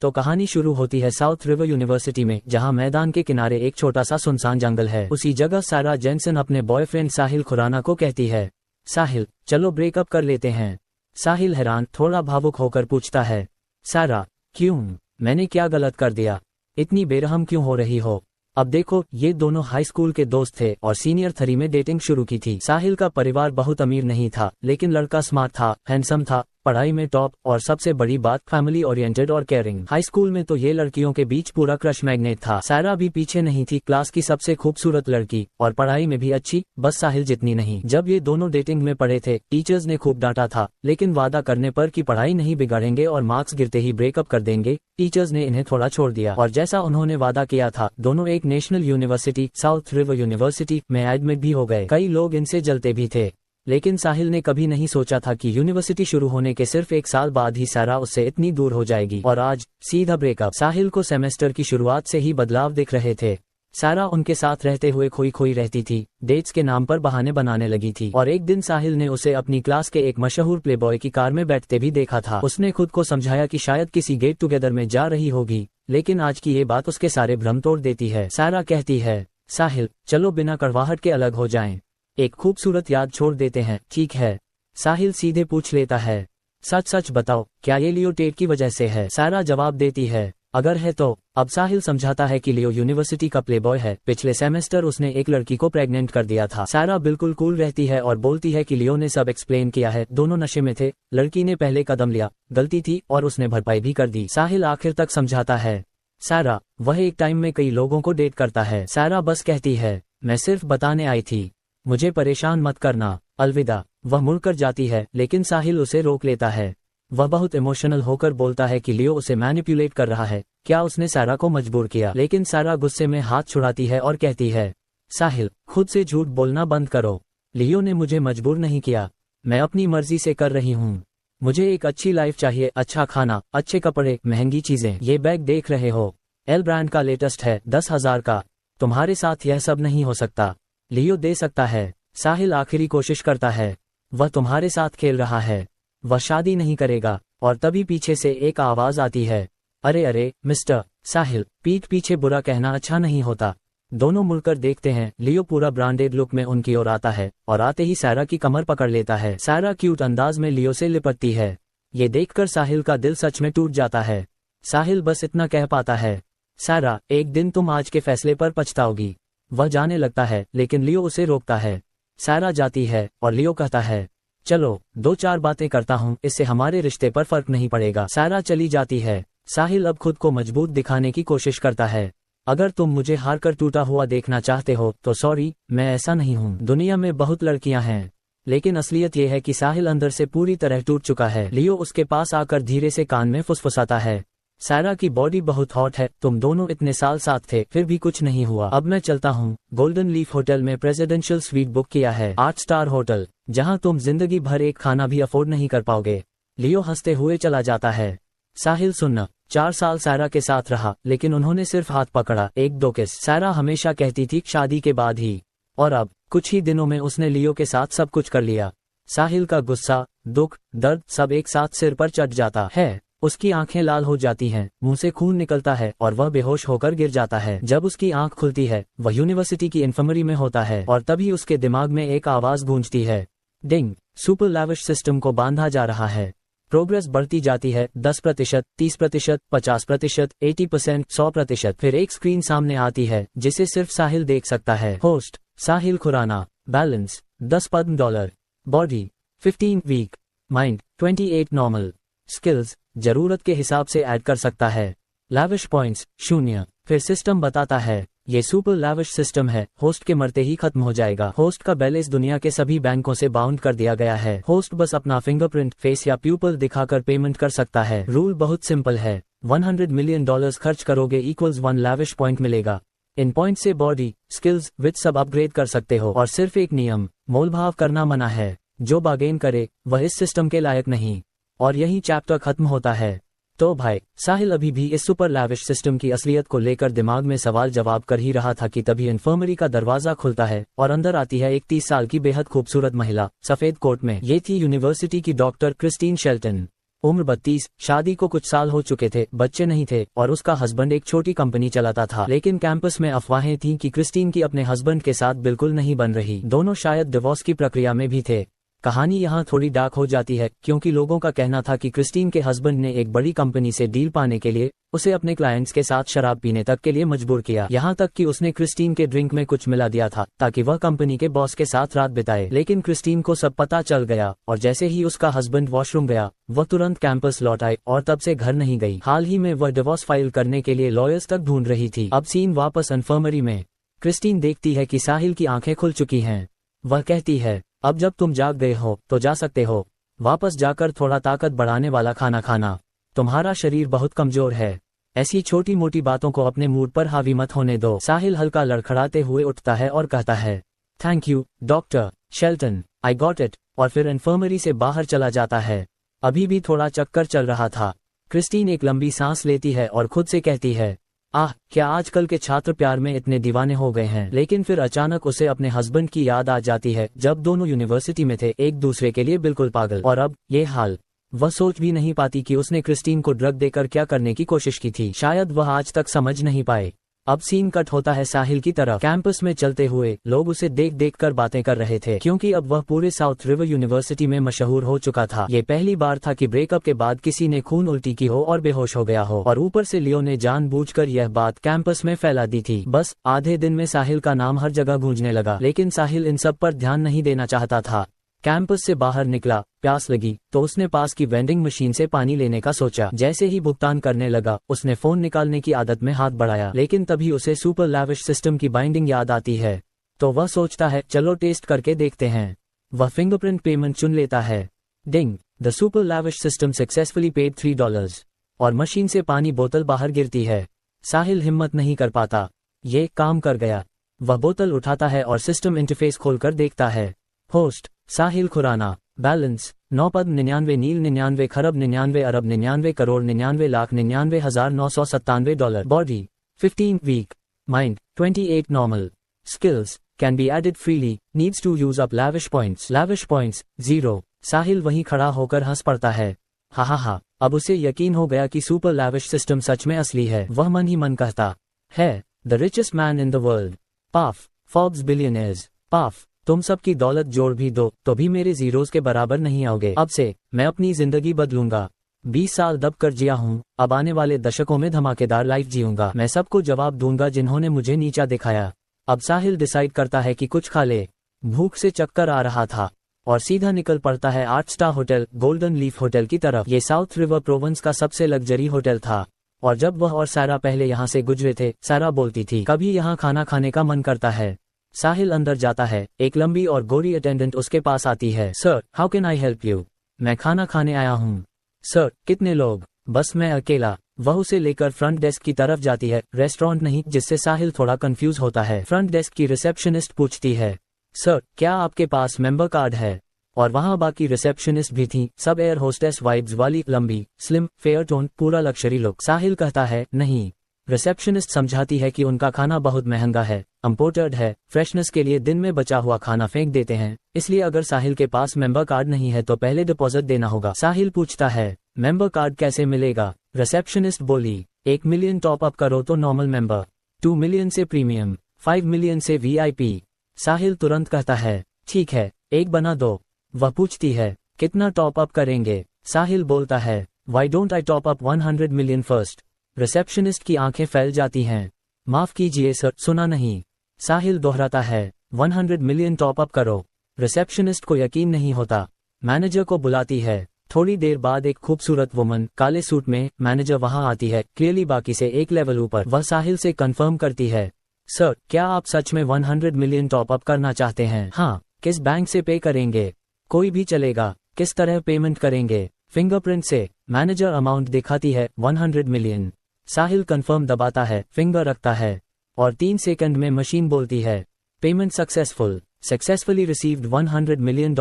तो कहानी शुरू होती है साउथ रिवर यूनिवर्सिटी में, जहां मैदान के किनारे एक छोटा सा सुनसान जंगल है। उसी जगह सारा जेनसन अपने बॉयफ्रेंड साहिल खुराना को कहती है, साहिल चलो ब्रेकअप कर लेते हैं। साहिल हैरान थोड़ा भावुक होकर पूछता है, सारा क्यों, मैंने क्या गलत कर दिया, इतनी बेरहम क्यों हो रही हो। अब देखो, ये दोनों हाई स्कूल के दोस्त थे और सीनियर 3 में डेटिंग शुरू की थी। साहिल का परिवार बहुत अमीर नहीं था, लेकिन लड़का स्मार्ट था, हैंडसम था, पढ़ाई में टॉप, और सबसे बड़ी बात फैमिली ओरिएंटेड और केयरिंग। हाई स्कूल में तो ये लड़कियों के बीच पूरा क्रश मैग्नेट था। सारा भी पीछे नहीं थी, क्लास की सबसे खूबसूरत लड़की, और पढ़ाई में भी अच्छी, बस साहिल जितनी नहीं। जब ये दोनों डेटिंग में पड़े थे, टीचर्स ने खूब डांटा था, लेकिन वादा करने पर कि पढ़ाई नहीं बिगाड़ेंगे और मार्क्स गिरते ही ब्रेकअप कर देंगे, टीचर्स ने इन्हें थोड़ा छोड़ दिया। और जैसा उन्होंने वादा किया था, दोनों एक national university south river university में एडमिट भी हो गए। कई लोग इनसे जलते भी थे, लेकिन साहिल ने कभी नहीं सोचा था कि यूनिवर्सिटी शुरू होने के सिर्फ 1 साल बाद ही सारा उससे इतनी दूर हो जाएगी। और आज सीधा ब्रेकअप। साहिल को सेमेस्टर की शुरुआत से ही बदलाव दिख रहे थे। सारा उनके साथ रहते हुए खोई खोई रहती थी, डेट्स के नाम पर बहाने बनाने लगी थी। और एक दिन साहिल ने उसे अपनी क्लास के एक मशहूर प्लेबॉय की कार में बैठते भी देखा था। उसने खुद को समझाया कि शायद किसी गेट टुगेदर में जा रही होगी, लेकिन आज की ये बात उसके सारे भ्रम तोड़ देती है। सारा कहती है, साहिल चलो बिना कड़वाहट के अलग हो जाएं, एक खूबसूरत याद छोड़ देते हैं, ठीक है। साहिल सीधे पूछ लेता है, सच सच बताओ, क्या ये लियो टेट की वजह से है। सारा जवाब देती है, अगर है तो। अब साहिल समझाता है कि लियो यूनिवर्सिटी का प्लेबॉय है, पिछले सेमेस्टर उसने एक लड़की को प्रेग्नेंट कर दिया था। सारा बिल्कुल कूल रहती है और बोलती है कि लियो ने सब एक्सप्लेन किया है, दोनों नशे में थे, लड़की ने पहले कदम लिया, गलती थी, और उसने भरपाई भी कर दी। साहिल आखिर तक समझाता है, सारा वह एक टाइम में कई लोगों को डेट करता है। सारा बस कहती है, मैं सिर्फ बताने आई थी, मुझे परेशान मत करना, अलविदा। वह मुड़कर जाती है, लेकिन साहिल उसे रोक लेता है। वह बहुत इमोशनल होकर बोलता है कि लियो उसे मैनिपुलेट कर रहा है, क्या उसने सारा को मजबूर किया। लेकिन सारा गुस्से में हाथ छुड़ाती है और कहती है, साहिल खुद से झूठ बोलना बंद करो, लियो ने मुझे मजबूर नहीं किया, मैं अपनी मर्जी से कर रही हूँ। मुझे एक अच्छी लाइफ चाहिए, अच्छा खाना, अच्छे कपड़े, महंगी चीजें। ये बैग देख रहे हो, एल ब्रांड का लेटेस्ट है, 10,000 का। तुम्हारे साथ यह सब नहीं हो सकता, लियो दे सकता है। साहिल आखिरी कोशिश करता है, वह तुम्हारे साथ खेल रहा है, वह शादी नहीं करेगा। और तभी पीछे से एक आवाज आती है, अरे अरे मिस्टर। साहिल पीठ पीछे बुरा कहना अच्छा नहीं होता। दोनों मुड़कर देखते हैं, लियो पूरा ब्रांडेड लुक में उनकी ओर आता है, और आते ही सारा की कमर पकड़ लेता है। सारा क्यूट अंदाज में लियो से लिपटती है। ये देखकर साहिल का दिल सच में टूट जाता है। साहिल बस इतना कह पाता है, सारा एक दिन तुम आज के फैसले पर पछताओगी। वह जाने लगता है, लेकिन लियो उसे रोकता है। सारा जाती है और लियो कहता है, चलो 2-4 बातें करता हूँ, इससे हमारे रिश्ते पर फर्क नहीं पड़ेगा। सारा चली जाती है। साहिल अब खुद को मजबूत दिखाने की कोशिश करता है, अगर तुम मुझे हारकर टूटा हुआ देखना चाहते हो तो सॉरी, मैं ऐसा नहीं हूँ। दुनिया में बहुत लड़कियां हैं, लेकिन असलियत यह है कि साहिल अंदर से पूरी तरह टूट चुका है। लियो उसके पास आकर धीरे से कान में फुसफुसाता है, सारा की बॉडी बहुत हॉट है, तुम दोनों इतने साल साथ थे, फिर भी कुछ नहीं हुआ। अब मैं चलता हूँ, गोल्डन लीफ होटल में प्रेसिडेंशियल स्वीट बुक किया है, 8 स्टार होटल, जहाँ तुम जिंदगी भर एक खाना भी अफोर्ड नहीं कर पाओगे। लियो हंसते हुए चला जाता है। साहिल सुनना, 4 साल सारा के साथ रहा, लेकिन उन्होंने सिर्फ हाथ पकड़ा, 1-2 किस। सारा हमेशा कहती थी शादी के बाद ही, और अब कुछ ही दिनों में उसने लियो के साथ सब कुछ कर लिया। साहिल का गुस्सा, दुख, दर्द सब एक साथ सिर पर चढ़ जाता है। उसकी आंखें लाल हो जाती हैं, मुंह से खून निकलता है और वह बेहोश होकर गिर जाता है। जब उसकी आंख खुलती है, वह यूनिवर्सिटी की इन्फर्मरी में होता है, और तभी उसके दिमाग में एक आवाज गूंजती है, डिंग, सुपर लैविश सिस्टम को बांधा जा रहा है। प्रोग्रेस बढ़ती जाती है, 10%, 30%, 50%, 80%, 100%। फिर एक स्क्रीन सामने आती है, जिसे सिर्फ साहिल देख सकता है। Host Sahil Khurana, balance $10, body 15 week, mind 28 normal, skills जरूरत के हिसाब से ऐड कर सकता है, लैविश पॉइंट्स 0। फिर सिस्टम बताता है, ये सुपर लैविश सिस्टम है, होस्ट के मरते ही खत्म हो जाएगा। होस्ट का बैलेंस दुनिया के सभी बैंकों से बाउंड कर दिया गया है। होस्ट बस अपना फिंगरप्रिंट, फेस या प्यूपल दिखाकर पेमेंट कर सकता है। रूल बहुत सिंपल है, $100 मिलियन खर्च करोगे इक्वल्स 1 लैविश पॉइंट मिलेगा। इन पॉइंट से बॉडी, स्किल्स, विद सब अपग्रेड कर सकते हो। और सिर्फ एक नियम, मोलभाव करना मना है, जो बार्गेन करे वह इस सिस्टम के लायक नहीं। और यही चैप्टर खत्म होता है। तो भाई, साहिल अभी भी इस सुपर लैविश सिस्टम की असलियत को लेकर दिमाग में सवाल जवाब कर ही रहा था कि तभी इन्फर्मरी का दरवाजा खुलता है और अंदर आती है एक 30 साल की बेहद खूबसूरत महिला, सफेद कोट में। ये थी यूनिवर्सिटी की डॉक्टर क्रिस्टीन शेल्टन। उम्र 32, शादी को कुछ साल हो चुके थे, बच्चे नहीं थे और उसका हस्बैंड एक छोटी कंपनी चलाता था। लेकिन कैंपस में अफवाहें थीं कि क्रिस्टीन की अपने हस्बैंड के साथ बिल्कुल नहीं बन रही। दोनों शायद डिवोर्स की प्रक्रिया में भी थे। कहानी यहाँ थोड़ी डार्क हो जाती है क्योंकि लोगों का कहना था कि क्रिस्टीन के हस्बैंड ने एक बड़ी कंपनी से डील पाने के लिए उसे अपने क्लाइंट्स के साथ शराब पीने तक के लिए मजबूर किया। यहाँ तक कि उसने क्रिस्टीन के ड्रिंक में कुछ मिला दिया था ताकि वह कंपनी के बॉस के साथ रात बिताए। लेकिन क्रिस्टीन को सब पता चल गया और जैसे ही उसका हस्बैंड वॉशरूम गया वह तुरंत कैंपस लौट आई और तब से घर नहीं गई। हाल ही में वह डिवोर्स फाइल करने के लिए लॉयर्स तक ढूंढ रही थी। अब सीन वापस इन्फर्मरी में। क्रिस्टीन देखती है कि साहिल की आंखें खुल चुकी हैं। वह कहती है, अब जब तुम जाग गए हो तो जा सकते हो। वापस जाकर थोड़ा ताकत बढ़ाने वाला खाना खाना। तुम्हारा शरीर बहुत कमजोर है। ऐसी छोटी मोटी बातों को अपने मूड पर हावी मत होने दो। साहिल हल्का लड़खड़ाते हुए उठता है और कहता है, thank you doctor Shelton, I got it, और फिर इन्फर्मरी से बाहर चला जाता है। अभी भी थोड़ा चक्कर चल रहा था। क्रिस्टीन एक लंबी सांस लेती है और खुद से कहती है, आह, क्या आजकल के छात्र प्यार में इतने दीवाने हो गए हैं। लेकिन फिर अचानक उसे अपने हस्बैंड की याद आ जाती है जब दोनों यूनिवर्सिटी में थे, एक दूसरे के लिए बिल्कुल पागल। और अब ये हाल। वह सोच भी नहीं पाती कि उसने क्रिस्टीन को ड्रग देकर क्या करने की कोशिश की थी। शायद वह आज तक समझ नहीं पाए। अब सीन कट होता है साहिल की तरफ। कैंपस में चलते हुए लोग उसे देख देख कर बातें कर रहे थे क्योंकि अब वह पूरे साउथ रिवर यूनिवर्सिटी में मशहूर हो चुका था। ये पहली बार था कि ब्रेकअप के बाद किसी ने खून उल्टी की हो और बेहोश हो गया हो, और ऊपर से लियो ने जानबूझकर यह बात कैंपस में फैला दी थी। बस आधे दिन में साहिल का नाम हर जगह गूंजने लगा। लेकिन साहिल इन सब पर ध्यान नहीं देना चाहता था। कैंपस से बाहर निकला, प्यास लगी तो उसने पास की वेंडिंग मशीन से पानी लेने का सोचा। जैसे ही भुगतान करने लगा उसने फोन निकालने की आदत में हाथ बढ़ाया, लेकिन तभी उसे सुपर लैविश सिस्टम की बाइंडिंग याद आती है। तो वह सोचता है, चलो टेस्ट करके देखते हैं। वह फिंगरप्रिंट पेमेंट चुन लेता है। Ding, the super lavish system successfully paid $3 और मशीन से पानी बोतल बाहर गिरती है। साहिल हिम्मत नहीं कर पाता। ये काम कर गया। वह बोतल उठाता है और सिस्टम इंटरफेस खोलकर देखता है। होस्ट साहिल खुराना। बैलेंस 9.99 नील 99 खरब 99 अरब 99 crore 99 lakh 99,997 dollar. Body 15 week. Mind 28 normal. Skills can be added freely, needs to use up lavish points 0। Sahil वहीं खड़ा होकर हंस पड़ता है। हा। अब उसे यकीन हो गया कि सुपर लैविश सिस्टम सच में असली है। वह मन ही मन कहता है, the richest man in the world. Puff, Forbes billionaires. Puff, तुम सबकी दौलत जोड़ भी दो तो भी मेरे जीरोस के बराबर नहीं आओगे। अब से मैं अपनी जिंदगी बदलूंगा। 20 साल दब कर जिया हूँ, अब आने वाले दशकों में धमाकेदार लाइफ जीऊंगा। मैं सबको जवाब दूंगा जिन्होंने मुझे नीचा दिखाया। अब साहिल डिसाइड करता है कि कुछ खा ले। भूख से चक्कर आ रहा था और सीधा निकल पड़ता है 8 star hotel golden leaf hotel की तरफ। ये साउथ रिवर प्रोविंस का सबसे लग्जरी होटल था और जब वह और सारा पहले यहाँ से गुजरे थे, सारा बोलती थी, कभी यहाँ खाना खाने का मन करता है। साहिल अंदर जाता है। एक लंबी और गोरी अटेंडेंट उसके पास आती है। Sir, how can I help you? मैं खाना खाने आया हूँ। सर, कितने लोग? बस मैं अकेला। वह उसे लेकर फ्रंट डेस्क की तरफ जाती है। रेस्टोरेंट नहीं, जिससे साहिल थोड़ा कंफ्यूज होता है। फ्रंट डेस्क की रिसेप्शनिस्ट पूछती है, सर, क्या आपके पास मेंबर कार्ड है? और वहाँ बाकी रिसेप्शनिस्ट भी थी, सब एयर होस्टेस वाइब्स वाली, लंबी, स्लिम, फेयर टोन, पूरा लग्जरी लुक। साहिल कहता है, नहीं। रिसेप्शनिस्ट समझाती है कि उनका खाना बहुत महंगा है, इम्पोर्टेड है, फ्रेशनेस के लिए दिन में बचा हुआ खाना फेंक देते हैं, इसलिए अगर साहिल के पास मेंबर कार्ड नहीं है तो पहले डिपॉजिट देना होगा। साहिल पूछता है, मेंबर कार्ड कैसे मिलेगा? रिसेप्शनिस्ट बोली, 1 मिलियन टॉप अप करो तो नॉर्मल मेंबर, 2 मिलियन से प्रीमियम, 5 मिलियन से VIP। साहिल तुरंत कहता है, ठीक है, एक बना दो। वह पूछती है, कितना टॉप अप करेंगे? साहिल बोलता है, why don't I top up 100 million first? Receptionist की आंखें फैल जाती हैं। माफ कीजिए सर, सुना नहीं। साहिल दोहराता है, 100 मिलियन टॉप अप करो। रिसेप्शनिस्ट को यकीन नहीं होता। मैनेजर को बुलाती है। थोड़ी देर बाद एक खूबसूरत वुमन काले सूट में मैनेजर वहां आती है, क्लियरली बाकी से एक लेवल ऊपर। वह साहिल से कंफर्म करती है, सर, क्या आप सच में 100 मिलियन टॉप अप करना चाहते हैं? हाँ। किस बैंक से पे करेंगे? कोई भी चलेगा। किस तरह पेमेंट करेंगे? फिंगरप्रिंट से। मैनेजर अमाउंट दिखाती है, 100 मिलियन। साहिल कंफर्म दबाता है, फिंगर रखता है और 3 सेकंड में मशीन बोलती है, payment successfully received $100 million.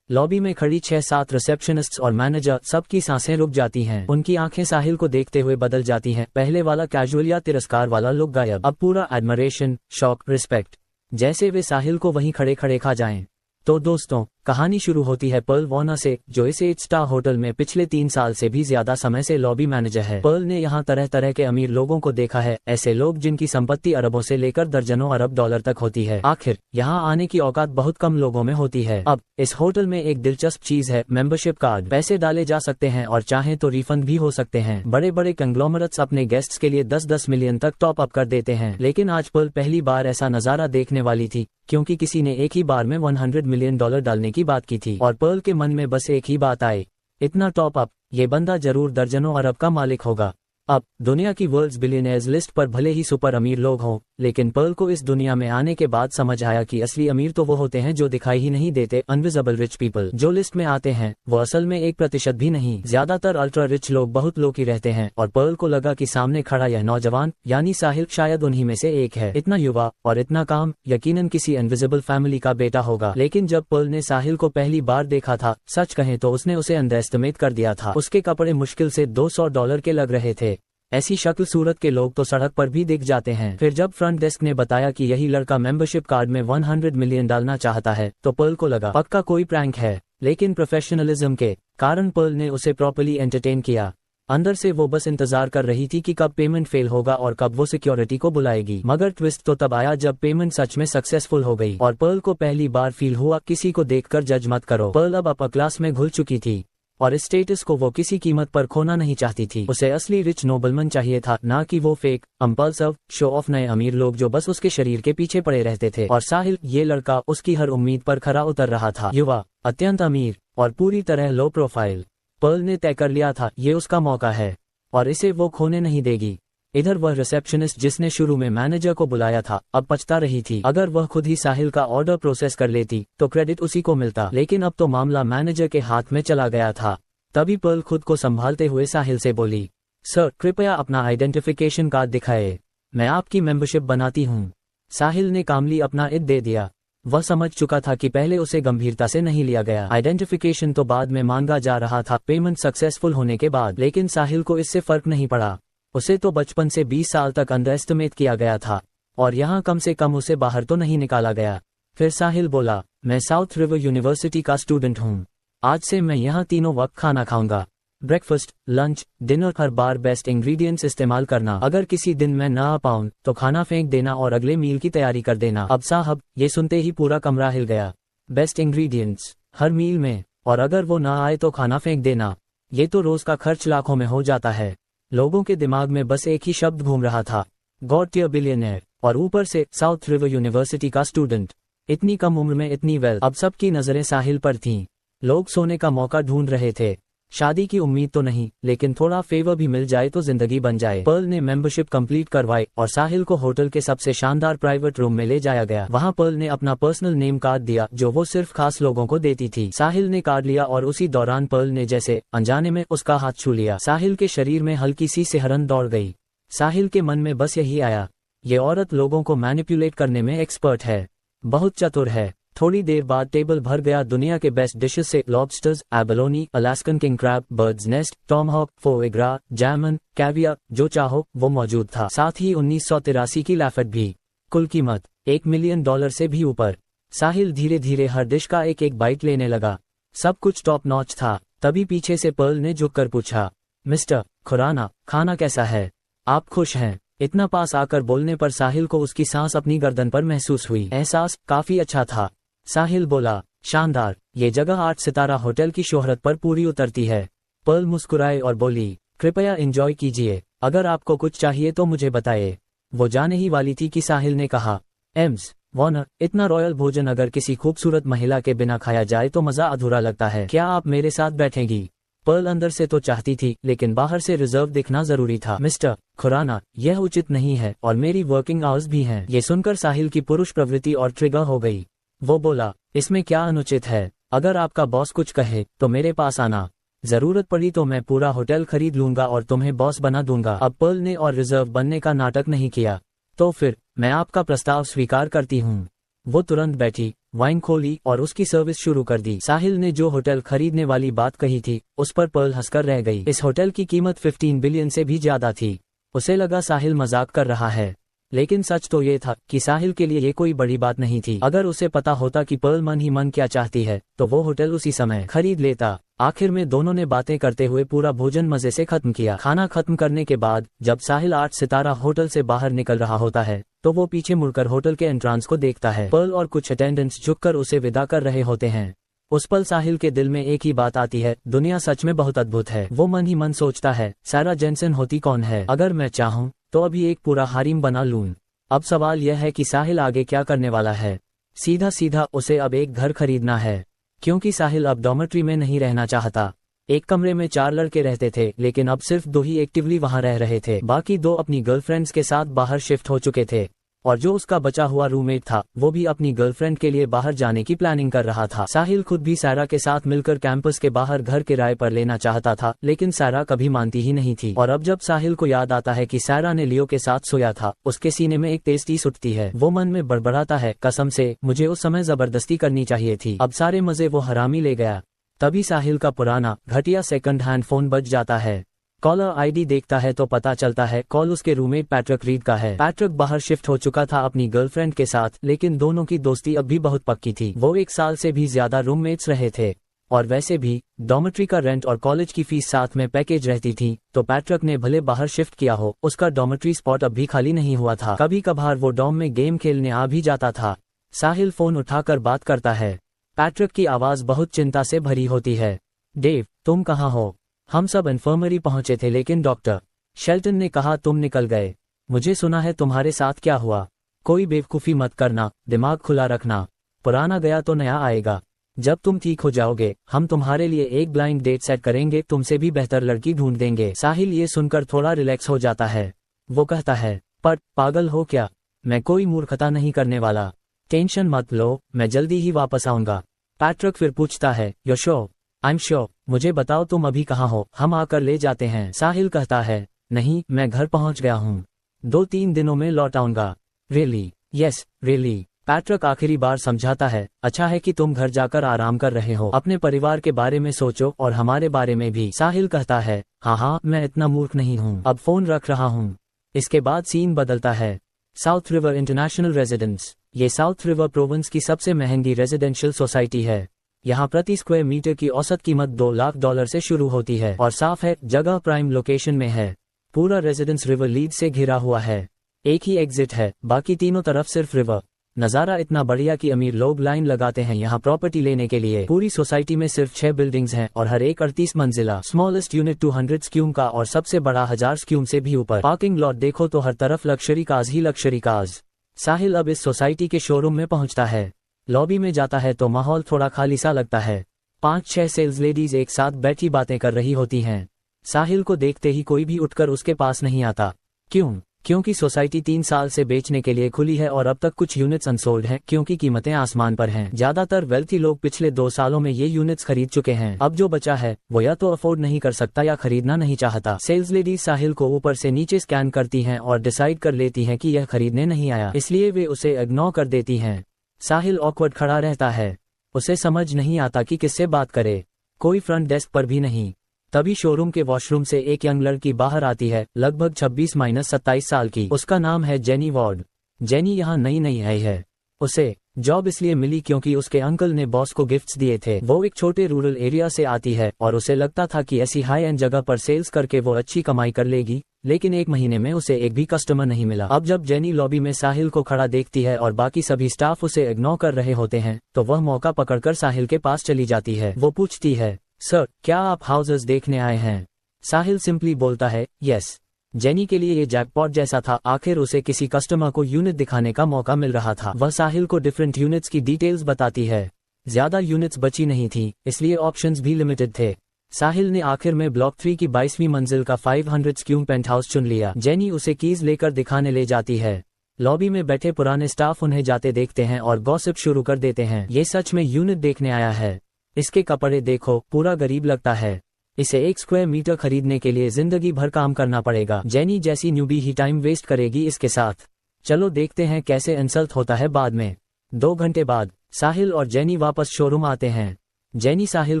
Lobby में खड़ी 6-7 रिसेप्शनिस्ट्स और मैनेजर, सबकी सांसें रुक जाती हैं। उनकी आंखें साहिल को देखते हुए बदल जाती हैं। पहले वाला कैजुअल या तिरस्कार वाला लुक गायब। अब पूरा एडमरेशन, शॉक, रिस्पेक्ट, जैसे वे साहिल को वहीं खड़े खड़े खा जाएं। तो दोस्तों, कहानी शुरू होती है पर्ल वॉर्नर से, जो इस 8 स्टार होटल में पिछले 3 साल से भी ज्यादा समय से लॉबी मैनेजर है। पर्ल ने यहाँ तरह तरह के अमीर लोगों को देखा है, ऐसे लोग जिनकी संपत्ति अरबों से लेकर दर्जनों अरब डॉलर तक होती है। आखिर यहाँ आने की औकात बहुत कम लोगों में होती है। अब इस होटल में एक दिलचस्प चीज है, मेंबरशिप कार्ड। पैसे डाले जा सकते हैं और चाहे तो रिफंड भी हो सकते हैं। बड़े बड़े कंग्लोमरेट्स अपने गेस्ट्स के लिए 10-10 मिलियन तक टॉप अप कर देते हैं, लेकिन आज पर्ल पहली बार ऐसा नजारा देखने वाली थी, क्योंकि किसी ने एक ही बार में $100 मिलियन डालने की बात की थी और पर्ल के मन में बस एक ही बात आई, इतना टॉप अप, ये बंदा जरूर दर्जनों अरब का मालिक होगा। अब दुनिया की वर्ल्ड्स बिलियनियर्स लिस्ट पर भले ही सुपर अमीर लोग हों, लेकिन पर्ल को इस दुनिया में आने के बाद समझ आया कि असली अमीर तो वो होते हैं जो दिखाई ही नहीं देते, अनविजिबल रिच पीपल। जो लिस्ट में आते हैं वो असल में 1% भी नहीं। ज्यादातर अल्ट्रा रिच लोग बहुत लोग ही रहते हैं और पर्ल को लगा कि सामने खड़ा यह नौजवान यानी साहिल शायद उन्हीं में से एक है। इतना युवा और इतना काम, यकीनन किसी इनविजिबल फैमिली का बेटा होगा। लेकिन जब पर्ल ने साहिल को पहली बार देखा था, सच कहें तो उसने उसे अंडर एस्टिमेट कर दिया था। उसके कपड़े मुश्किल से $200 के लग रहे थे। ऐसी शक्ल सूरत के लोग तो सड़क पर भी दिख जाते हैं। फिर जब फ्रंट डेस्क ने बताया कि यही लड़का मेंबरशिप कार्ड में 100 मिलियन डालना चाहता है, तो पर्ल को लगा पक्का कोई प्रैंक है। लेकिन प्रोफेशनलिज्म के कारण पर्ल ने उसे प्रॉपर्ली एंटरटेन किया। अंदर से वो बस इंतजार कर रही थी कि कब पेमेंट फेल होगा और कब वो सिक्योरिटी को बुलाएगी। मगर ट्विस्ट तो तब आया जब पेमेंट सच में सक्सेसफुल हो गई और पर्ल को पहली बार फील हुआ, किसी को देखकर जज मत करो। पर्ल अब अपर क्लास में घुल चुकी थी और इस स्टेटस को वो किसी कीमत पर खोना नहीं चाहती थी। उसे असली रिच नोबलमैन चाहिए था, ना कि वो फेक अंपल्सिव शो ऑफ नए अमीर लोग जो बस उसके शरीर के पीछे पड़े रहते थे। और साहिल, ये लड़का उसकी हर उम्मीद पर खरा उतर रहा था। युवा, अत्यंत अमीर और पूरी तरह लो प्रोफाइल। पर्ल ने तय कर लिया था, ये उसका मौका है और इसे वो खोने नहीं देगी। इधर वह रिसेप्शनिस्ट जिसने शुरू में मैनेजर को बुलाया था, अब पछता रही थी। अगर वह खुद ही साहिल का ऑर्डर प्रोसेस कर लेती तो क्रेडिट उसी को मिलता, लेकिन अब तो मामला मैनेजर के हाथ में चला गया था। तभी पर्ल खुद को संभालते हुए साहिल से बोली, सर कृपया अपना आइडेंटिफिकेशन कार्ड दिखाए, मैं आपकी मेंबरशिप बनाती हूँ। साहिल ने कामली अपना इद दे दिया। वह समझ चुका था कि पहले उसे गंभीरता से नहीं लिया गया। आइडेंटिफिकेशन तो बाद में मांगा जा रहा था, पेमेंट सक्सेसफुल होने के बाद। लेकिन साहिल को इससे फर्क नहीं पड़ा। उसे तो बचपन से 20 साल तक अंडर एस्टिमेट किया गया था और यहाँ कम से कम उसे बाहर तो नहीं निकाला गया। फिर साहिल बोला, मैं साउथ रिवर यूनिवर्सिटी का स्टूडेंट हूँ। आज से मैं यहाँ तीनों वक्त खाना खाऊंगा, ब्रेकफास्ट, लंच, डिनर। हर बार बेस्ट इंग्रेडिएंट्स इस्तेमाल करना। अगर किसी दिन मैं ना आ पाऊं तो खाना फेंक देना और अगले मील की तैयारी कर देना। अब साहब, ये सुनते ही पूरा कमरा हिल गया। बेस्ट इंग्रेडिएंट्स हर मील में, और अगर वो ना आए तो खाना फेंक देना। ये तो रोज का खर्च लाखों में हो जाता है। लोगों के दिमाग में बस एक ही शब्द घूम रहा था, गॉड टियर बिलियनर। और ऊपर से साउथ रिवर यूनिवर्सिटी का स्टूडेंट, इतनी कम उम्र में इतनी वेल्थ। अब सबकी नजरें साहिल पर थीं। लोग सोने का मौका ढूंढ रहे थे। शादी की उम्मीद तो नहीं, लेकिन थोड़ा फेवर भी मिल जाए तो जिंदगी बन जाए। पर्ल ने मेंबरशिप कंप्लीट करवाई और साहिल को होटल के सबसे शानदार प्राइवेट रूम में ले जाया गया। वहां पर्ल ने अपना पर्सनल नेम कार्ड दिया, जो वो सिर्फ खास लोगों को देती थी। साहिल ने कार्ड लिया और उसी दौरान पर्ल ने जैसे अनजाने में उसका हाथ छू लिया। साहिल के शरीर में हल्की सी सिहरन दौड़ गई। साहिल के मन में बस यही आया, ये औरत लोगों को मैनिपुलेट करने में एक्सपर्ट है, बहुत चतुर है। थोड़ी देर बाद टेबल भर गया दुनिया के बेस्ट डिशेस से। Lobsters, abalone, Alaskan king crab, bird's nest, tomahawk, foie gras, jamon, caviar, जो चाहो वो मौजूद था। साथ ही 1983 की लैफेट भी। कुल कीमत $1 मिलियन से भी ऊपर। साहिल धीरे धीरे हर डिश का एक एक बाइट लेने लगा। सब कुछ टॉप नॉच था। तभी पीछे से पर्ल ने झुककर पूछा, मिस्टर खुराना, खाना कैसा है? आप खुश हैं? इतना पास आकर बोलने पर साहिल को उसकी सांस अपनी गर्दन पर महसूस हुई। एहसास काफी अच्छा था। साहिल बोला, शानदार, ये जगह 8 सितारा होटल की शोहरत पर पूरी उतरती है। पर्ल मुस्कुराए और बोली, कृपया एंजॉय कीजिए, अगर आपको कुछ चाहिए तो मुझे बताइए। वो जाने ही वाली थी कि साहिल ने कहा, एम्स वॉर्नर, इतना रॉयल भोजन अगर किसी खूबसूरत महिला के बिना खाया जाए तो मजा अधूरा लगता है। क्या आप मेरे साथ बैठेंगी? पर्ल अंदर से तो चाहती थी, लेकिन बाहर से रिजर्व दिखना जरूरी था। मिस्टर खुराना, यह उचित नहीं है और मेरी वर्किंग आवर्स भी हैं। ये सुनकर साहिल की पुरुष प्रवृत्ति और ट्रिगर हो गई। वो बोला, इसमें क्या अनुचित है? अगर आपका बॉस कुछ कहे तो मेरे पास आना, जरूरत पड़ी तो मैं पूरा होटल खरीद लूंगा और तुम्हें बॉस बना दूंगा। अब पर्ल ने और रिजर्व बनने का नाटक नहीं किया। तो फिर मैं आपका प्रस्ताव स्वीकार करती हूँ। वो तुरंत बैठी, वाइन खोली और उसकी सर्विस शुरू कर दी। साहिल ने जो होटल खरीदने वाली बात कही थी, उस पर पर्ल हंसकर रह गई। इस होटल की कीमत 15 बिलियन से भी ज्यादा थी। उसे लगा साहिल मजाक कर रहा है, लेकिन सच तो ये था कि साहिल के लिए ये कोई बड़ी बात नहीं थी। अगर उसे पता होता कि पर्ल मन ही मन क्या चाहती है तो वो होटल उसी समय खरीद लेता। आखिर में दोनों ने बातें करते हुए पूरा भोजन मजे से खत्म किया। खाना खत्म करने के बाद जब साहिल 8 सितारा होटल से बाहर निकल रहा होता है तो वो पीछे मुड़कर होटल के एंट्रांस को देखता है। पर्ल और कुछ अटेंडेंट्स झुककर उसे विदा कर रहे होते हैं। उस पल साहिल के दिल में एक ही बात आती है, दुनिया सच में बहुत अद्भुत है। वो मन ही मन सोचता है, सारा जेंसन होती कौन है? अगर मैं चाहूँ तो अभी एक पूरा हारिम बना लूं। अब सवाल यह है कि साहिल आगे क्या करने वाला है। सीधा सीधा उसे अब एक घर खरीदना है, क्योंकि साहिल अब डॉर्मेट्री में नहीं रहना चाहता। एक कमरे में 4 लड़के रहते थे, लेकिन अब सिर्फ 2 ही एक्टिवली वहां रह रहे थे। बाकी 2 अपनी गर्लफ्रेंड्स के साथ बाहर शिफ्ट हो चुके थे, और जो उसका बचा हुआ रूममेट था वो भी अपनी गर्लफ्रेंड के लिए बाहर जाने की प्लानिंग कर रहा था। साहिल खुद भी सारा के साथ मिलकर कैंपस के बाहर घर किराए पर लेना चाहता था, लेकिन सारा कभी मानती ही नहीं थी। और अब जब साहिल को याद आता है कि सारा ने लियो के साथ सोया था, उसके सीने में एक तेज टीस उठती है। वो मन में बड़बड़ाता है, कसम से मुझे उस समय जबरदस्ती करनी चाहिए थी। अब सारे मजे वो हरामी ले गया। तभी साहिल का पुराना घटिया सेकंड हैंड फोन बज जाता है। कॉलर आईडी देखता है तो पता चलता है कॉल उसके रूममेट पैट्रिक रीड का है। पैट्रिक बाहर शिफ्ट हो चुका था अपनी गर्लफ्रेंड के साथ, लेकिन दोनों की दोस्ती अब भी बहुत पक्की थी। वो 1 साल से भी ज्यादा रूममेट्स रहे थे, और वैसे भी डॉर्मेट्री का रेंट और कॉलेज की फीस साथ में पैकेज रहती थी। तो पैट्रिक ने भले बाहर शिफ्ट किया हो, उसका डॉर्मेट्री स्पॉट अब भी खाली नहीं हुआ था। कभी कभार वो डॉर्म में गेम खेलने आ भी जाता था। साहिल फोन उठाकर बात करता है। पैट्रिक की आवाज बहुत चिंता से भरी होती है। डेव, तुम कहाँ हो? हम सब इन्फर्मरी पहुंचे थे, लेकिन डॉक्टर शेल्टन ने कहा तुम निकल गए। मुझे सुना है तुम्हारे साथ क्या हुआ। कोई बेवकूफ़ी मत करना, दिमाग खुला रखना। पुराना गया तो नया आएगा। जब तुम ठीक हो जाओगे हम तुम्हारे लिए एक ब्लाइंड डेट सेट करेंगे, तुमसे भी बेहतर लड़की ढूंढ देंगे। साहिल ये सुनकर थोड़ा रिलैक्स हो जाता है। वो कहता है, पर पागल हो क्या? मैं कोई मूर्खता नहीं करने वाला। टेंशन मत लो, मैं जल्दी ही वापस आऊंगा। पैट्रिक फिर पूछता है, you sure? I am sure. मुझे बताओ तुम अभी कहाँ हो, हम आकर ले जाते हैं। साहिल कहता है, नहीं, मैं घर पहुंच गया हूँ, 2-3 दिनों में लौट आऊंगा। रियली? Yes, really. पैट्रिक आखिरी बार समझाता है, अच्छा है कि तुम घर जाकर आराम कर रहे हो, अपने परिवार के बारे में सोचो और हमारे बारे में भी। साहिल कहता है, हाँ, मैं इतना मूर्ख नहीं हूँ, अब फोन रख रहा हूँ। इसके बाद सीन बदलता है। South river international residence. ये साउथ रिवर प्रोविंस की सबसे महंगी रेजिडेंशियल सोसाइटी है। यहाँ प्रति स्क्वायर मीटर की औसत कीमत $2 लाख से शुरू होती है, और साफ है, जगह प्राइम लोकेशन में है। पूरा रेजिडेंस रिवर लीड से घिरा हुआ है। एक ही एग्जिट है, बाकी तीनों तरफ सिर्फ रिवर। नज़ारा इतना बढ़िया कि अमीर लोग लाइन लगाते हैं यहाँ प्रॉपर्टी लेने के लिए। पूरी सोसाइटी में सिर्फ 6 बिल्डिंग्स हैं और हर एक 38 मंजिला। स्मॉलेस्ट यूनिट 200 स्क्यूम का और सबसे बड़ा 1000 स्क्यूम से भी ऊपर। पार्किंग लॉट देखो तो हर तरफ लग्जरी कार्स ही लग्जरी कार्स। साहिल अब इस सोसाइटी के शोरूम में पहुंचता है। लॉबी में जाता है तो माहौल थोड़ा खाली सा लगता है। 5-6 सेल्स लेडीज एक साथ बैठी बातें कर रही होती हैं। साहिल को देखते ही कोई भी उठकर उसके पास नहीं आता। क्यों? क्योंकि सोसाइटी 3 साल से बेचने के लिए खुली है और अब तक कुछ यूनिट्स अनसोल्ड हैं, क्योंकि कीमतें आसमान पर हैं। ज्यादातर वेल्थी लोग पिछले 2 सालों में ये यूनिट्स खरीद चुके हैं। अब जो बचा है वो या तो अफोर्ड नहीं कर सकता या खरीदना नहीं चाहता। सेल्स लेडीज साहिल को ऊपर से नीचे स्कैन करती हैं और डिसाइड कर लेती हैं कि यह खरीदने नहीं आया, इसलिए वे उसे इग्नोर कर देती हैं। साहिल ऑकवर्ड खड़ा रहता है। उसे समझ नहीं आता कि किससे बात करे। कोई फ्रंट डेस्क पर भी नहीं। तभी शोरूम के वॉशरूम से एक यंग लड़की बाहर आती है, लगभग 26-27 साल की। उसका नाम है जेनी वॉर्ड। जेनी यहाँ नई आई है। उसे जॉब इसलिए मिली क्योंकि उसके अंकल ने बॉस को गिफ्ट्स दिए थे। वो एक छोटे रूरल एरिया से आती है और उसे लगता था कि ऐसी हाई एंड जगह पर सेल्स करके वो अच्छी कमाई कर लेगी, लेकिन 1 महीने में उसे एक भी कस्टमर नहीं मिला। अब जब जेनी लॉबी में साहिल को खड़ा देखती है और बाकी सभी स्टाफ उसे इग्नोर कर रहे होते हैं, तो वह मौका पकड़कर साहिल के पास चली जाती है। वो पूछती है, सर, क्या आप हाउसेस देखने आए हैं? साहिल सिंपली बोलता है, यस। जेनी के लिए ये जैकपॉट जैसा था, आखिर उसे किसी कस्टमर को यूनिट दिखाने का मौका मिल रहा था। वह साहिल को डिफरेंट यूनिट्स की डिटेल्स बताती है। ज्यादा यूनिट्स बची नहीं थी, इसलिए ऑप्शंस भी लिमिटेड थे। साहिल ने आखिर में ब्लॉक 3 की 22वीं मंजिल का 500 स्क्यूम पेंट हाउस चुन लिया। जेनी उसे कीज लेकर दिखाने ले जाती है। लॉबी में बैठे पुराने स्टाफ उन्हें जाते देखते हैं और गॉसिप शुरू कर देते हैं। ये सच में यूनिट देखने आया है। इसके कपड़े देखो, पूरा गरीब लगता है। इसे 1 स्क्वायर मीटर खरीदने के लिए जिंदगी भर काम करना पड़ेगा। जेनी जैसी न्यूबी ही टाइम वेस्ट करेगी इसके साथ। चलो देखते हैं कैसे इंसल्ट होता है बाद में। 2 घंटे बाद साहिल और जेनी वापस शोरूम आते हैं। जेनी साहिल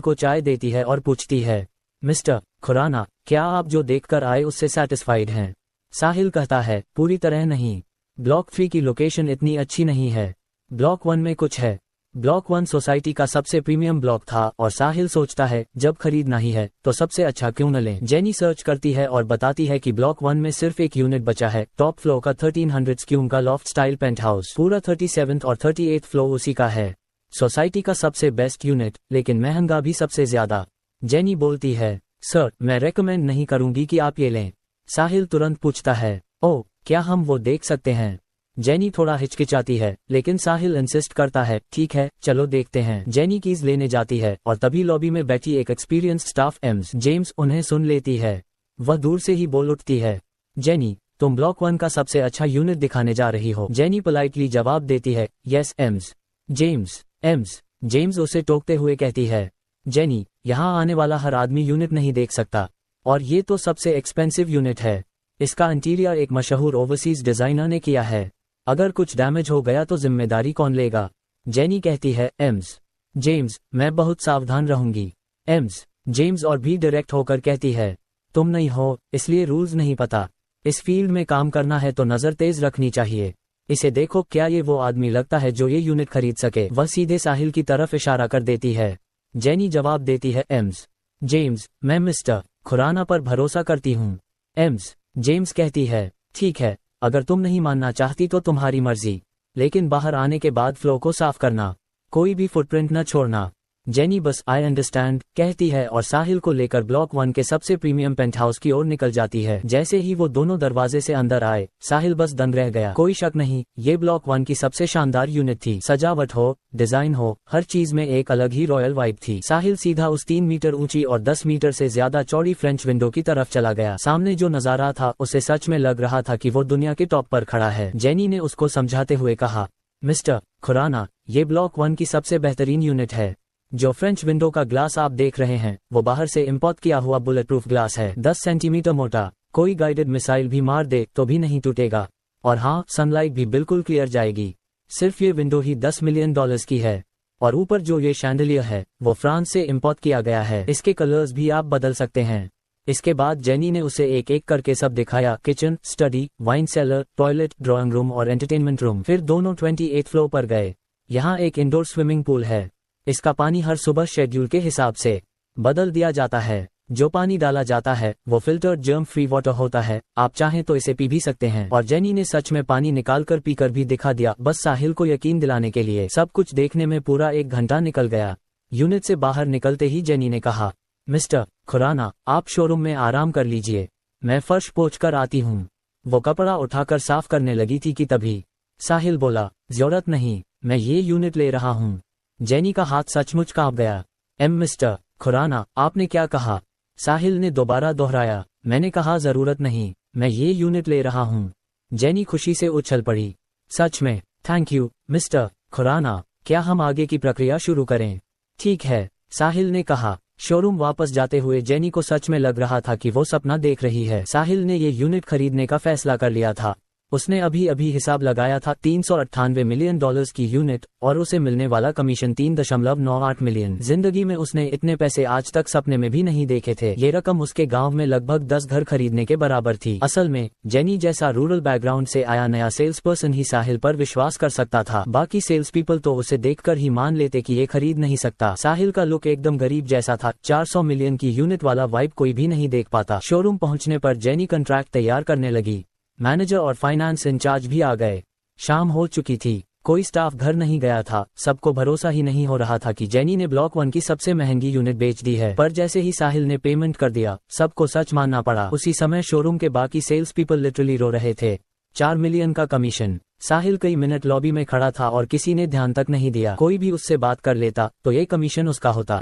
को चाय देती है और पूछती है, मिस्टर खुराना, क्या आप जो देखकर आए उससे सेटिस्फाइड हैं? साहिल कहता है, पूरी तरह नहीं। ब्लॉक 3 की लोकेशन इतनी अच्छी नहीं है। ब्लॉक 1 में कुछ है। ब्लॉक 1 सोसाइटी का सबसे प्रीमियम ब्लॉक था और साहिल सोचता है जब खरीदना ही है तो सबसे अच्छा क्यों न लें। जेनी सर्च करती है और बताती है कि ब्लॉक 1 में सिर्फ एक यूनिट बचा है। टॉप फ्लोर का 1300 स्क्यूम का लॉफ्ट स्टाइल पेंट हाउस, पूरा 37th और 38th फ्लोर उसी का है। सोसाइटी का सबसे बेस्ट यूनिट, लेकिन महंगा भी सबसे ज्यादा। जेनी बोलती है, सर मैं रेकमेंड नहीं करूंगी कि आप ये लें। साहिल तुरंत पूछता है, ओह क्या हम वो देख सकते हैं। जेनी थोड़ा हिचकिचाती है, लेकिन साहिल इंसिस्ट करता है, ठीक है चलो देखते हैं। जेनी कीज लेने जाती है और तभी लॉबी में बैठी एक एक्सपीरियंस्ड स्टाफ जेम्स उन्हें सुन लेती है। वह दूर से ही बोल उठती है, जेनी तुम ब्लॉक 1 का सबसे अच्छा यूनिट दिखाने जा रही हो। जेनी पोलाइटली जवाब देती है, यस जेम्स उसे टोकते हुए कहती है, जेनी यहाँ आने वाला हर आदमी यूनिट नहीं देख सकता, और ये तो सबसे एक्सपेंसिव यूनिट है। इसका इंटीरियर एक मशहूर ओवरसीज डिजाइनर ने किया है। अगर कुछ डैमेज हो गया तो जिम्मेदारी कौन लेगा। जेनी कहती है, जेम्स मैं बहुत सावधान रहूंगी। जेम्स और भी डायरेक्ट होकर कहती है, तुम नहीं हो इसलिए रूल्स नहीं पता। इस फील्ड में काम करना है तो नजर तेज रखनी चाहिए। इसे देखो, क्या ये वो आदमी लगता है जो ये यूनिट खरीद सके। वह सीधे साहिल की तरफ इशारा कर देती है। जेनी जवाब देती है, जेम्स मैं मिस्टर खुराना पर भरोसा करती हूँ। जेम्स कहती है, ठीक है अगर तुम नहीं मानना चाहती तो तुम्हारी मर्जी, लेकिन बाहर आने के बाद फ्लो को साफ करना, कोई भी फुटप्रिंट न छोड़ना। जेनी बस आई अंडरस्टैंड कहती है और साहिल को लेकर ब्लॉक 1 के सबसे प्रीमियम पेंट हाउस की ओर निकल जाती है। जैसे ही वो दोनों दरवाजे से अंदर आए, साहिल बस दंग रह गया। कोई शक नहीं, ये ब्लॉक 1 की सबसे शानदार यूनिट थी। सजावट हो, डिजाइन हो, हर चीज में एक अलग ही रॉयल वाइब थी। साहिल सीधा उस 3 मीटर ऊंची और 10 मीटर से ज्यादा चौड़ी फ्रेंच विंडो की तरफ चला गया। सामने जो नजारा था उसे सच में लग रहा था कि वो दुनिया के टॉप पर खड़ा है। जेनी ने उसको समझाते हुए कहा, मिस्टर खुराना ये ब्लॉक 1 की सबसे बेहतरीन यूनिट है। जो फ्रेंच विंडो का ग्लास आप देख रहे हैं वो बाहर से इंपोर्ट किया हुआ बुलेट प्रूफ ग्लास है। 10 सेंटीमीटर मोटा, कोई गाइडेड मिसाइल भी मार दे तो भी नहीं टूटेगा। और हाँ, सनलाइट भी बिल्कुल क्लियर जाएगी। सिर्फ ये विंडो ही $10 मिलियन की है। और ऊपर जो ये शैंडलियर है वो फ्रांस से इंपोर्ट किया गया है। इसके कलर्स भी आप बदल सकते हैं। इसके बाद जेनी ने उसे एक एक करके सब दिखाया, kitchen, study, wine cellar, toilet, drawing room और एंटरटेनमेंट रूम। फिर दोनों 28th फ्लोर पर गए। यहाँ एक इंडोर स्विमिंग पूल है। इसका पानी हर सुबह शेड्यूल के हिसाब से बदल दिया जाता है। जो पानी डाला जाता है वो फिल्टर्ड जर्म फ्री वाटर होता है। आप चाहें तो इसे पी भी सकते हैं। और जेनी ने सच में पानी निकालकर पीकर भी दिखा दिया, बस साहिल को यकीन दिलाने के लिए। सब कुछ देखने में पूरा 1 घंटा निकल गया। यूनिट से बाहर निकलते ही जेनी ने कहा, मिस्टर खुराना आप शोरूम में आराम कर लीजिए, मैं फर्श पोंछ कर आती हूँ। वो कपड़ा उठाकर साफ करने लगी थी कि तभी साहिल बोला, जरूरत नहीं, मैं ये यूनिट ले रहा हूँ। जेनी का हाथ सचमुच कांप गया। मिस्टर खुराना आपने क्या कहा? साहिल ने दोबारा दोहराया, मैंने कहा जरूरत नहीं, मैं ये यूनिट ले रहा हूँ। जेनी खुशी से उछल पड़ी। सच में? थैंक यू मिस्टर खुराना, क्या हम आगे की प्रक्रिया शुरू करें? ठीक है, साहिल ने कहा। शोरूम वापस जाते हुए जेनी को सच में लग रहा था कि वो सपना देख रही है। साहिल ने ये यूनिट खरीदने का फैसला कर लिया था। उसने अभी अभी हिसाब लगाया था, $398 मिलियन की यूनिट और उसे मिलने वाला कमीशन 3.98 मिलियन। जिंदगी में उसने इतने पैसे आज तक सपने में भी नहीं देखे थे। ये रकम उसके गांव में लगभग 10 घर खरीदने के बराबर थी। असल में जेनी जैसा रूरल बैकग्राउंड से आया नया सेल्स पर्सन ही साहिल पर विश्वास कर सकता था। बाकी सेल्स पीपल तो उसे देखकर ही मान लेते कि ये खरीद नहीं सकता। साहिल का लुक एकदम गरीब जैसा था। 400 मिलियन की यूनिट वाला वाइब कोई भी नहीं देख पाता। शोरूम पहुंचने पर जेनी कॉन्ट्रैक्ट तैयार करने लगी। मैनेजर और फाइनेंस इंचार्ज भी आ गए। शाम हो चुकी थी, कोई स्टाफ घर नहीं गया था। सबको भरोसा ही नहीं हो रहा था कि जेनी ने ब्लॉक 1 की सबसे महंगी यूनिट बेच दी है। पर जैसे ही साहिल ने पेमेंट कर दिया, सबको सच मानना पड़ा। उसी समय शोरूम के बाकी सेल्स पीपल लिटरली रो रहे थे। 4 मिलियन का कमीशन। साहिल कई मिनट लॉबी में खड़ा था और किसी ने ध्यान तक नहीं दिया। कोई भी उससे बात कर लेता तो ये कमीशन उसका होता।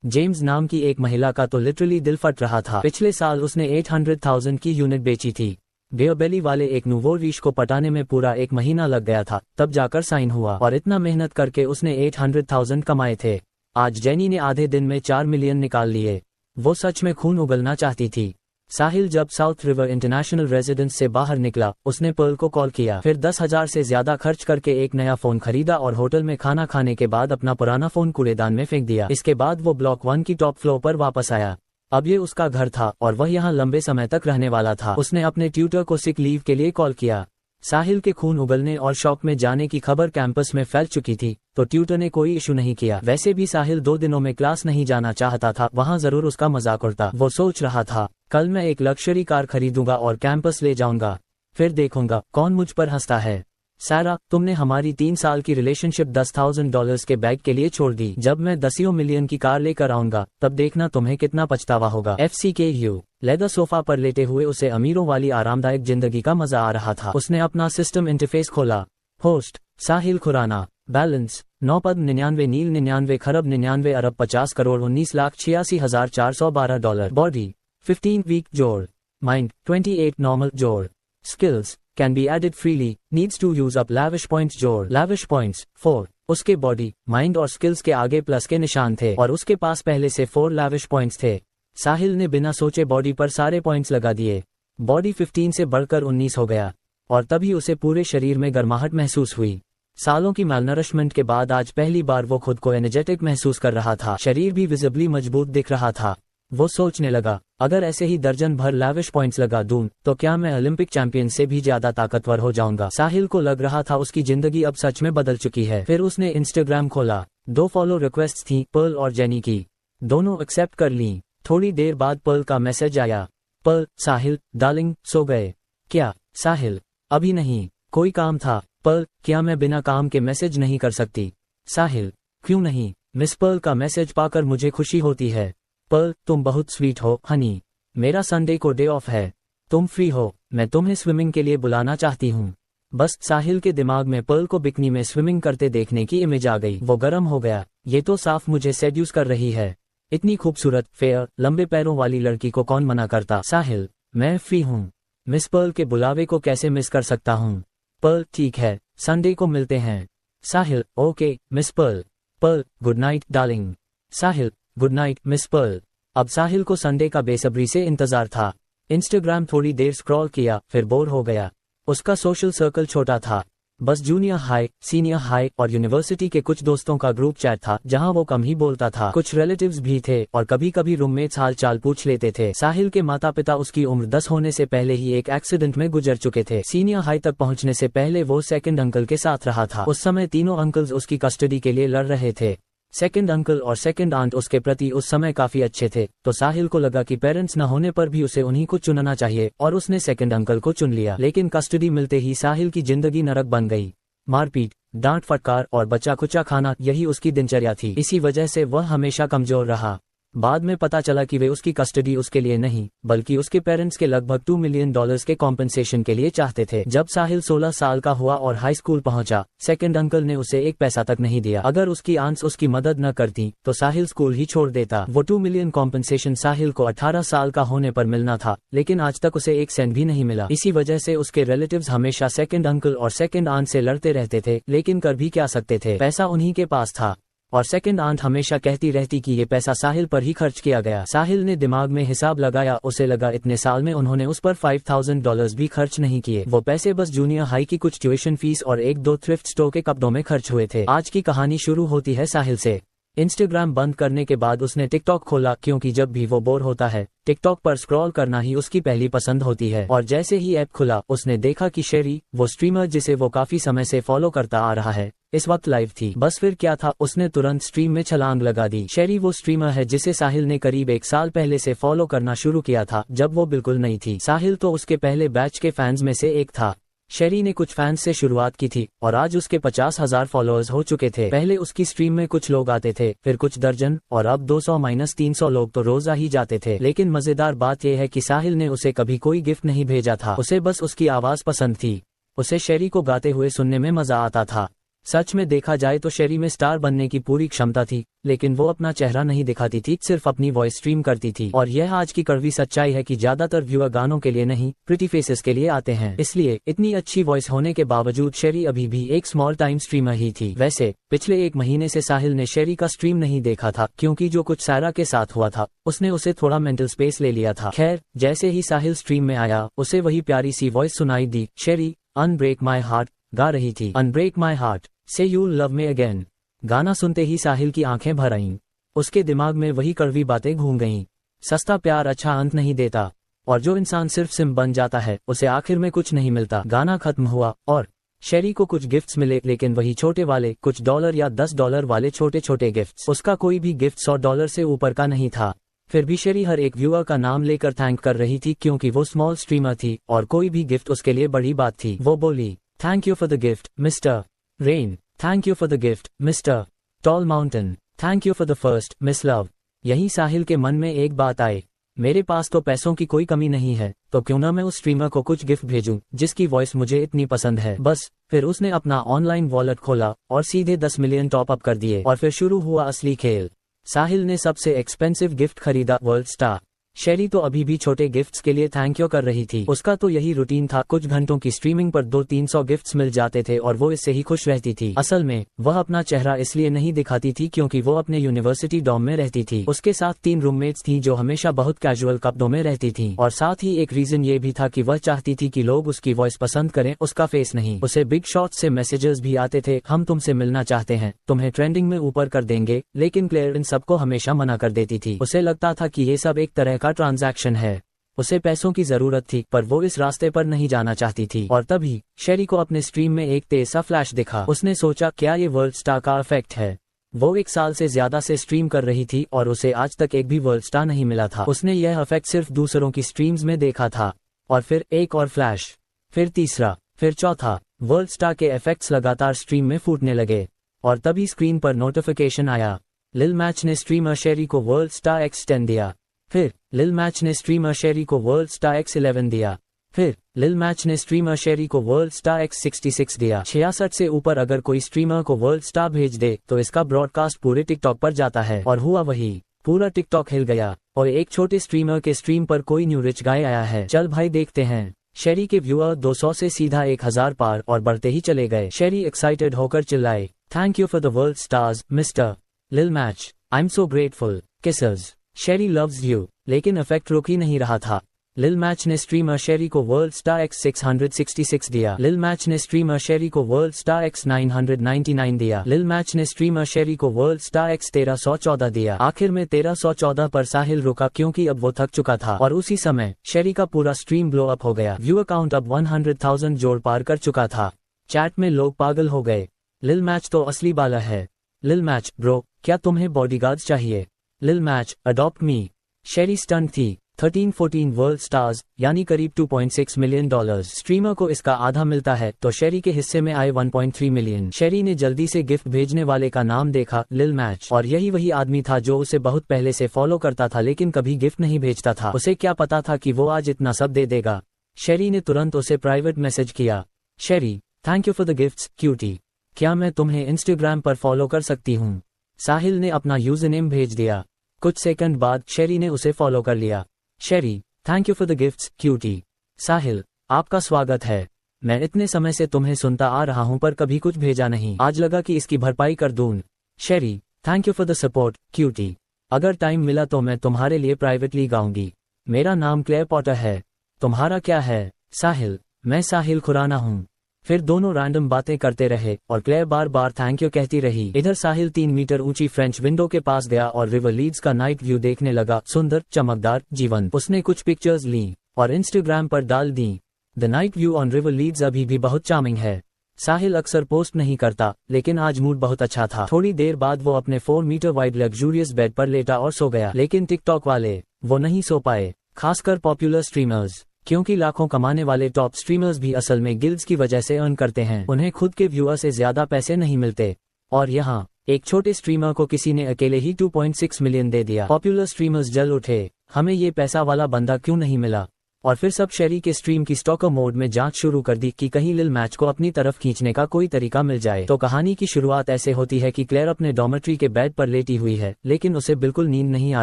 जेम्स नाम की एक महिला का तो लिटरली दिल फट रहा था। पिछले साल उसने 800,000 की यूनिट बेची थी। बेयरबेली वाले एक नूवो रीश को पटाने में पूरा 1 महीना लग गया था, तब जाकर साइन हुआ। और इतना मेहनत करके उसने 800,000 कमाए थे। आज जेनी ने आधे दिन में 4 मिलियन निकाल लिए। वो सच में खून उगलना चाहती थी। साहिल जब साउथ रिवर इंटरनेशनल रेजिडेंस से बाहर निकला, उसने पर्ल को कॉल किया। फिर 10,000 से ज्यादा खर्च करके एक नया फोन खरीदा और होटल में खाना खाने के बाद अपना पुराना फोन कूड़ेदान में फेंक दिया। इसके बाद वो ब्लॉक 1 की टॉप फ्लोर पर वापस आया। अब ये उसका घर था और वह यहाँ लंबे समय तक रहने वाला था। उसने अपने ट्यूटर को सिक लीव के लिए कॉल किया। साहिल के खून उगलने और शॉक में जाने की खबर कैंपस में फैल चुकी थी, तो ट्यूटर ने कोई इशू नहीं किया। वैसे भी साहिल 2 दिनों में क्लास नहीं जाना चाहता था, वहाँ जरूर उसका मजाक उड़ता। वो सोच रहा था, कल मैं एक लग्जरी कार खरीदूंगा और कैंपस ले जाऊंगा, फिर देखूंगा कौन मुझ पर हंसता है। सारा, तुमने हमारी 3 साल की रिलेशनशिप $10,000 के बैग के लिए छोड़ दी। जब मैं 10 मिलियन की कार लेकर आऊंगा तब देखना तुम्हें कितना पछतावा होगा। FCKU। लेदर सोफा पर लेटे हुए उसे अमीरों वाली आरामदायक जिंदगी का मजा आ रहा था। उसने अपना सिस्टम इंटरफेस खोला। होस्ट साहिल खुराना। बैलेंस 9 पद 99 नील 99 खरब 99 अरब 50 करोड़ 19,86,412 डॉलर। बॉडी 15 वीक जोड़। माइंड 28 नॉर्मल जोड़। Skills can be added freely, needs to use up lavish points जोड़। lavish points 4। उसके बॉडी, माइंड और स्किल्स के आगे प्लस के निशान थे और उसके पास पहले से 4 lavish points थे। साहिल ने बिना सोचे बॉडी पर सारे पॉइंट्स लगा दिए। बॉडी 15 से बढ़कर 19 हो गया और तभी उसे पूरे शरीर में गर्माहट महसूस हुई। सालों की मैलनरिशमेंट के बाद आज पहली बार वो खुद को एनर्जेटिक महसूस कर रहा था। शरीर भी विजिबली मजबूत दिख रहा था। वो सोचने लगा, अगर ऐसे ही दर्जन भर लाविश पॉइंट्स लगा दूं तो क्या मैं ओलंपिक चैंपियन से भी ज्यादा ताकतवर हो जाऊंगा। साहिल को लग रहा था उसकी जिंदगी अब सच में बदल चुकी है। फिर उसने इंस्टाग्राम खोला। 2 फॉलो रिक्वेस्ट थी, पर्ल और जेनी की। दोनों एक्सेप्ट कर लीं। थोड़ी देर बाद पर्ल का मैसेज आया। पर्ल, साहिल, डार्लिंग, सो गए क्या? साहिल, अभी नहीं, कोई काम था। पर्ल, क्या मैं बिना काम के मैसेज नहीं कर सकती? साहिल, क्यों नहीं? मिस पर्ल का मैसेज पाकर मुझे खुशी होती है। पर्ल, तुम बहुत स्वीट हो हनी। मेरा संडे को डे ऑफ है, तुम फ्री हो? मैं तुम्हें स्विमिंग के लिए बुलाना चाहती हूँ। बस साहिल के दिमाग में पर्ल को बिकनी में स्विमिंग करते देखने की इमेज आ गई। वो गर्म हो गया। ये तो साफ मुझे सेड्यूस कर रही है। इतनी खूबसूरत, फेयर, लंबे पैरों वाली लड़की को कौन मना करता? साहिल, मैं फ्री हूँ। मिस पर्ल के बुलावे को कैसे मिस कर सकता हूँ? पर्ल, ठीक है, संडे को मिलते हैं। Sahil, okay miss Pearl. Pearl, good night darling. Sahil, good night miss Pearl. अब साहिल को संडे का बेसब्री से इंतजार था। इंस्टाग्राम थोड़ी देर स्क्रॉल किया, फिर बोर हो गया। उसका सोशल सर्कल छोटा था। बस जूनियर हाई, सीनियर हाई और यूनिवर्सिटी के कुछ दोस्तों का ग्रुप चैट था जहां वो कम ही बोलता था। कुछ रिलेटिव्स भी थे और कभी कभी रूममेट्स हाल चाल पूछ लेते थे। साहिल के माता पिता उसकी उम्र 10 होने से पहले ही एक एक्सीडेंट में गुजर चुके थे। सीनियर हाई तक पहुंचने से पहले वो सेकंड अंकल के साथ रहा था। उस समय तीनों अंकल्स उसकी कस्टडी के लिए लड़ रहे थे। सेकंड अंकल और सेकंड आंट उसके प्रति उस समय काफी अच्छे थे, तो साहिल को लगा कि पेरेंट्स न होने पर भी उसे उन्हीं को चुनना चाहिए और उसने सेकंड अंकल को चुन लिया। लेकिन कस्टडी मिलते ही साहिल की जिंदगी नरक बन गई। मारपीट, डांट फटकार और बच्चा कुचा खाना, यही उसकी दिनचर्या थी। इसी वजह से वह हमेशा कमजोर रहा। बाद में पता चला कि वे उसकी कस्टडी उसके लिए नहीं बल्कि उसके पेरेंट्स के लगभग $2 मिलियन के कॉम्पेंसेशन के लिए चाहते थे। जब साहिल 16 साल का हुआ और हाई स्कूल पहुंचा, सेकंड अंकल ने उसे 1 पैसा तक नहीं दिया। अगर उसकी आंट्स उसकी मदद न करती तो साहिल स्कूल ही छोड़ देता। वो 2 मिलियन कॉम्पेंसेशन साहिल को 18 साल का होने पर मिलना था, लेकिन आज तक उसे 1 सेंट भी नहीं मिला। इसी वजह से उसके रिलेटिव्स हमेशा सेकंड अंकल और सेकंड आंट से लड़ते रहते थे, लेकिन कर भी क्या सकते थे, पैसा उन्हीं के पास था। और सेकंड आंट हमेशा कहती रहती कि ये पैसा साहिल पर ही खर्च किया गया। साहिल ने दिमाग में हिसाब लगाया। उसे लगा इतने साल में उन्होंने उस पर $5,000 भी खर्च नहीं किए। वो पैसे बस जूनियर हाई की कुछ ट्यूशन फीस और 1-2 थ्रिफ्ट स्टोर के कपड़ों में खर्च हुए थे। आज की कहानी शुरू होती है साहिल से। इंस्टाग्राम बंद करने के बाद उसने टिकटॉक खोला, क्योंकि जब भी वो बोर होता है टिकटॉक पर स्क्रॉल करना ही उसकी पहली पसंद होती है। और जैसे ही ऐप खुला उसने देखा कि शेरी, वो स्ट्रीमर जिसे वो काफी समय से फॉलो करता आ रहा है, इस वक्त लाइव थी। बस फिर क्या था, उसने तुरंत स्ट्रीम में छलांग लगा दी। शेरी वो स्ट्रीमर है जिसे साहिल ने करीब 1 साल पहले से फॉलो करना शुरू किया था, जब वो बिल्कुल नई थी। साहिल तो उसके पहले बैच के फैंस में से एक था। शेरी ने कुछ फैंस से शुरुआत की थी और आज उसके 50,000 फॉलोअर्स हो चुके थे। पहले उसकी स्ट्रीम में कुछ लोग आते थे, फिर कुछ दर्जन और अब 200-300 लोग तो रोज आ ही जाते थे। लेकिन मजेदार बात यह है कि साहिल ने उसे कभी कोई गिफ्ट नहीं भेजा था, उसे बस उसकी आवाज पसंद थी। उसे शेरी को गाते हुए सुनने में मजा आता था। सच में देखा जाए तो शेरी में स्टार बनने की पूरी क्षमता थी, लेकिन वो अपना चेहरा नहीं दिखाती थी, सिर्फ अपनी वॉइस स्ट्रीम करती थी। और यह आज की कड़वी सच्चाई है कि ज्यादातर व्यूअर गानों के लिए नहीं, प्रिटी फेसेस के लिए आते हैं। इसलिए इतनी अच्छी वॉइस होने के बावजूद शेरी अभी भी एक स्मॉल टाइम स्ट्रीमर ही थी। वैसे पिछले 1 महीने से साहिल ने शेरी का स्ट्रीम नहीं देखा था, क्योंकि जो कुछ सारा के साथ हुआ था उसने उसे थोड़ा मेंटल स्पेस ले लिया था। खैर, जैसे ही साहिल स्ट्रीम में आया उसे वही प्यारी सी वॉइस सुनाई दी। शेरी अनब्रेक माई हार्ट गा रही थी। अनब्रेक माई हार्ट से यूल लव मी अगेन। गाना सुनते ही साहिल की आंखें भर आईं। उसके दिमाग में वही कड़वी बातें घूम गईं। सस्ता प्यार अच्छा अंत नहीं देता, और जो इंसान सिर्फ सिम बन जाता है उसे आखिर में कुछ नहीं मिलता। गाना खत्म हुआ और शेरी को कुछ गिफ्ट्स मिले, लेकिन वही छोटे वाले, कुछ $1 या $10 वाले छोटे छोटे गिफ्ट्स। उसका कोई भी गिफ्ट $100 से ऊपर का नहीं था। फिर भी शेरी हर एक व्यूअर का नाम लेकर थैंक कर रही थी, क्योंकि वो स्मॉल स्ट्रीमर थी और कोई भी गिफ्ट उसके लिए बड़ी बात थी। वो बोली, thank you for the gift mister Rain, thank you for the gift mister Tall Mountain, thank you for the first miss love. यही साहिल के मन में एक बात आई, मेरे पास तो पैसों की कोई कमी नहीं है, तो क्यों ना मैं उस स्ट्रीमर को कुछ गिफ्ट भेजूं जिसकी वॉइस मुझे इतनी पसंद है। बस फिर उसने अपना ऑनलाइन वॉलेट खोला और सीधे 10 मिलियन टॉप अप कर दिए और फिर शुरू हुआ असली खेल। साहिल ने सबसे एक्सपेंसिव गिफ्ट खरीदा, वर्ल्ड स्टार। शेरी तो अभी भी छोटे गिफ्ट्स के लिए थैंक यू कर रही थी। उसका तो यही रूटीन था, कुछ घंटों की स्ट्रीमिंग पर 200-300 गिफ्ट्स मिल जाते थे और वो इससे ही खुश रहती थी। असल में वह अपना चेहरा इसलिए नहीं दिखाती थी क्योंकि वो अपने यूनिवर्सिटी डॉर्म में रहती थी। उसके साथ 3 रूममेट्स थी जो हमेशा बहुत कैजुअल कपड़ों में रहती थी, और साथ ही एक रीजन ये भी था कि वह चाहती थी कि लोग उसकी वॉइस पसंद करें, उसका फेस नहीं। उसे बिग शॉट से मैसेजेस भी आते थे, हम तुमसे मिलना चाहते हैं, तुम्हें ट्रेंडिंग में ऊपर कर देंगे, लेकिन क्लेयर इन सबको हमेशा मना कर देती थी। उसे लगता था कि ये सब एक तरह का ट्रांजैक्शन है। उसे पैसों की जरूरत थी, पर वो इस रास्ते पर नहीं जाना चाहती थी। और तभी शेरी को अपने स्ट्रीम में एक तेज सा फ्लैश दिखा। उसने सोचा, क्या ये वर्ल्ड स्टार का इफेक्ट है? वो 1 साल से ज्यादा से स्ट्रीम कर रही थी और उसे आज तक एक भी वर्ल्ड स्टार नहीं मिला था। उसने यह इफेक्ट सिर्फ दूसरों की स्ट्रीम्स में देखा था। और फिर एक और फ्लैश, फिर तीसरा, फिर चौथा। वर्ल्ड स्टार के इफेक्ट्स लगातार स्ट्रीम में फूटने लगे और तभी स्क्रीन पर नोटिफिकेशन आया, लिल मैच ने स्ट्रीमर शेरी को वर्ल्ड स्टार X10 दिया। फिर लिल मैच ने स्ट्रीमर शेरी को वर्ल्ड स्टार X11 दिया। फिर लिल मैच ने स्ट्रीमर शेरी को वर्ल्ड स्टार X66 दिया। 66 से ऊपर अगर कोई स्ट्रीमर को वर्ल्ड स्टार भेज दे तो इसका ब्रॉडकास्ट पूरे टिकटॉक पर जाता है। और हुआ वही, पूरा टिकटॉक हिल गया और एक छोटे स्ट्रीमर के स्ट्रीम पर कोई न्यू रिच गाय आया है। चल भाई देखते हैं। शेरी के व्यूअर 200 से सीधा 1000 पार और बढ़ते ही चले गए। शेरी एक्साइटेड होकर चिल्लाए, thank you for the world stars mister Lil Match, I am so grateful, kisses, Sherry loves you. लेकिन इफेक्ट रुक ही नहीं रहा था। लिल मैच ने स्ट्रीमर शेरी को वर्ल्ड स्टार X666 दिया। लिल मैच ने स्ट्रीमर शेरी को वर्ल्ड स्टार X999 दिया। लिल मैच ने स्ट्रीमर शेरी को वर्ल्ड स्टार X1314 दिया। आखिर में 1314 पर साहिल रुका, क्योंकि अब वो थक चुका था। और उसी समय शेरी का पूरा स्ट्रीम ब्लो अप हो गया। व्यू अकाउंट अब 100,000 जोड़ पार कर चुका था। चैट में लोग पागल हो गए, लिल मैच तो असली बाला है। लिल मैच ब्रो, क्या तुम्हें बॉडीगार्ड्स चाहिए? लिल मैच अडॉप्ट मी। शेरी स्टंट थी। 13-14 वर्ल्ड स्टार्स यानी करीब $2.6 मिलियन। स्ट्रीमर को इसका आधा मिलता है तो शेरी के हिस्से में आए 1.3 मिलियन। शेरी ने जल्दी से गिफ्ट भेजने वाले का नाम देखा, लिल मैच, और यही वही आदमी था जो उसे बहुत पहले से फॉलो करता था लेकिन कभी गिफ्ट नहीं भेजता था। उसे क्या पता था कि वो आज इतना सब दे देगा। शेरी ने तुरंत उसे प्राइवेट मैसेज किया, Sherry thank you for the gifts cutie, क्या मैं तुम्हें इंस्टाग्राम पर फॉलो कर सकती हूँ? साहिल ने अपना यूजर नेम भेज दिया। कुछ सेकंड बाद शेरी ने उसे फॉलो कर लिया। Sherry thank you for the gifts cutie. Sahil आपका स्वागत है। मैं इतने समय से तुम्हें सुनता आ रहा हूं पर कभी कुछ भेजा नहीं, आज लगा कि इसकी भरपाई कर दूं। Sherry thank you for the support cutie. अगर टाइम मिला तो मैं तुम्हारे लिए प्राइवेटली गाऊंगी। मेरा नाम क्लेयर पॉटर है। तुम्हारा क्या है? साहिल मैं साहिल खुराना हूँ। फिर दोनों रैंडम बातें करते रहे और क्लेयर बार बार थैंक यू कहती रही। इधर साहिल 3 मीटर ऊंची फ्रेंच विंडो के पास गया और रिवर लीड्स का नाइट व्यू देखने लगा। सुंदर, चमकदार, जीवंत। उसने कुछ पिक्चर्स ली और इंस्टाग्राम पर डाल दी। The night view on river Leeds अभी भी बहुत चार्मिंग है। साहिल अक्सर पोस्ट नहीं करता लेकिन आज मूड बहुत अच्छा था। थोड़ी देर बाद वो अपने 4 मीटर वाइड लग्जूरियस बेड पर लेटा और सो गया। लेकिन टिकटॉक वाले वो नहीं सो पाए, खासकर पॉपुलर स्ट्रीमर्स, क्योंकि लाखों कमाने वाले टॉप स्ट्रीमर्स भी असल में गिल्ड्स की वजह से अर्न करते हैं। उन्हें खुद के व्यूअर से ज्यादा पैसे नहीं मिलते। और यहाँ एक छोटे स्ट्रीमर को किसी ने अकेले ही 2.6 मिलियन दे दिया। पॉपुलर स्ट्रीमर्स जल उठे, हमें ये पैसा वाला बंदा क्यों नहीं मिला? और फिर सब शेरी के स्ट्रीम की स्टॉकर मोड में जांच शुरू कर दी कि कहीं लिल मैच को अपनी तरफ खींचने का कोई तरीका मिल जाए। तो कहानी की शुरुआत ऐसे होती है कि क्लेयर अपने डॉर्मेट्री के बेड पर लेटी हुई है लेकिन उसे बिल्कुल नींद नहीं आ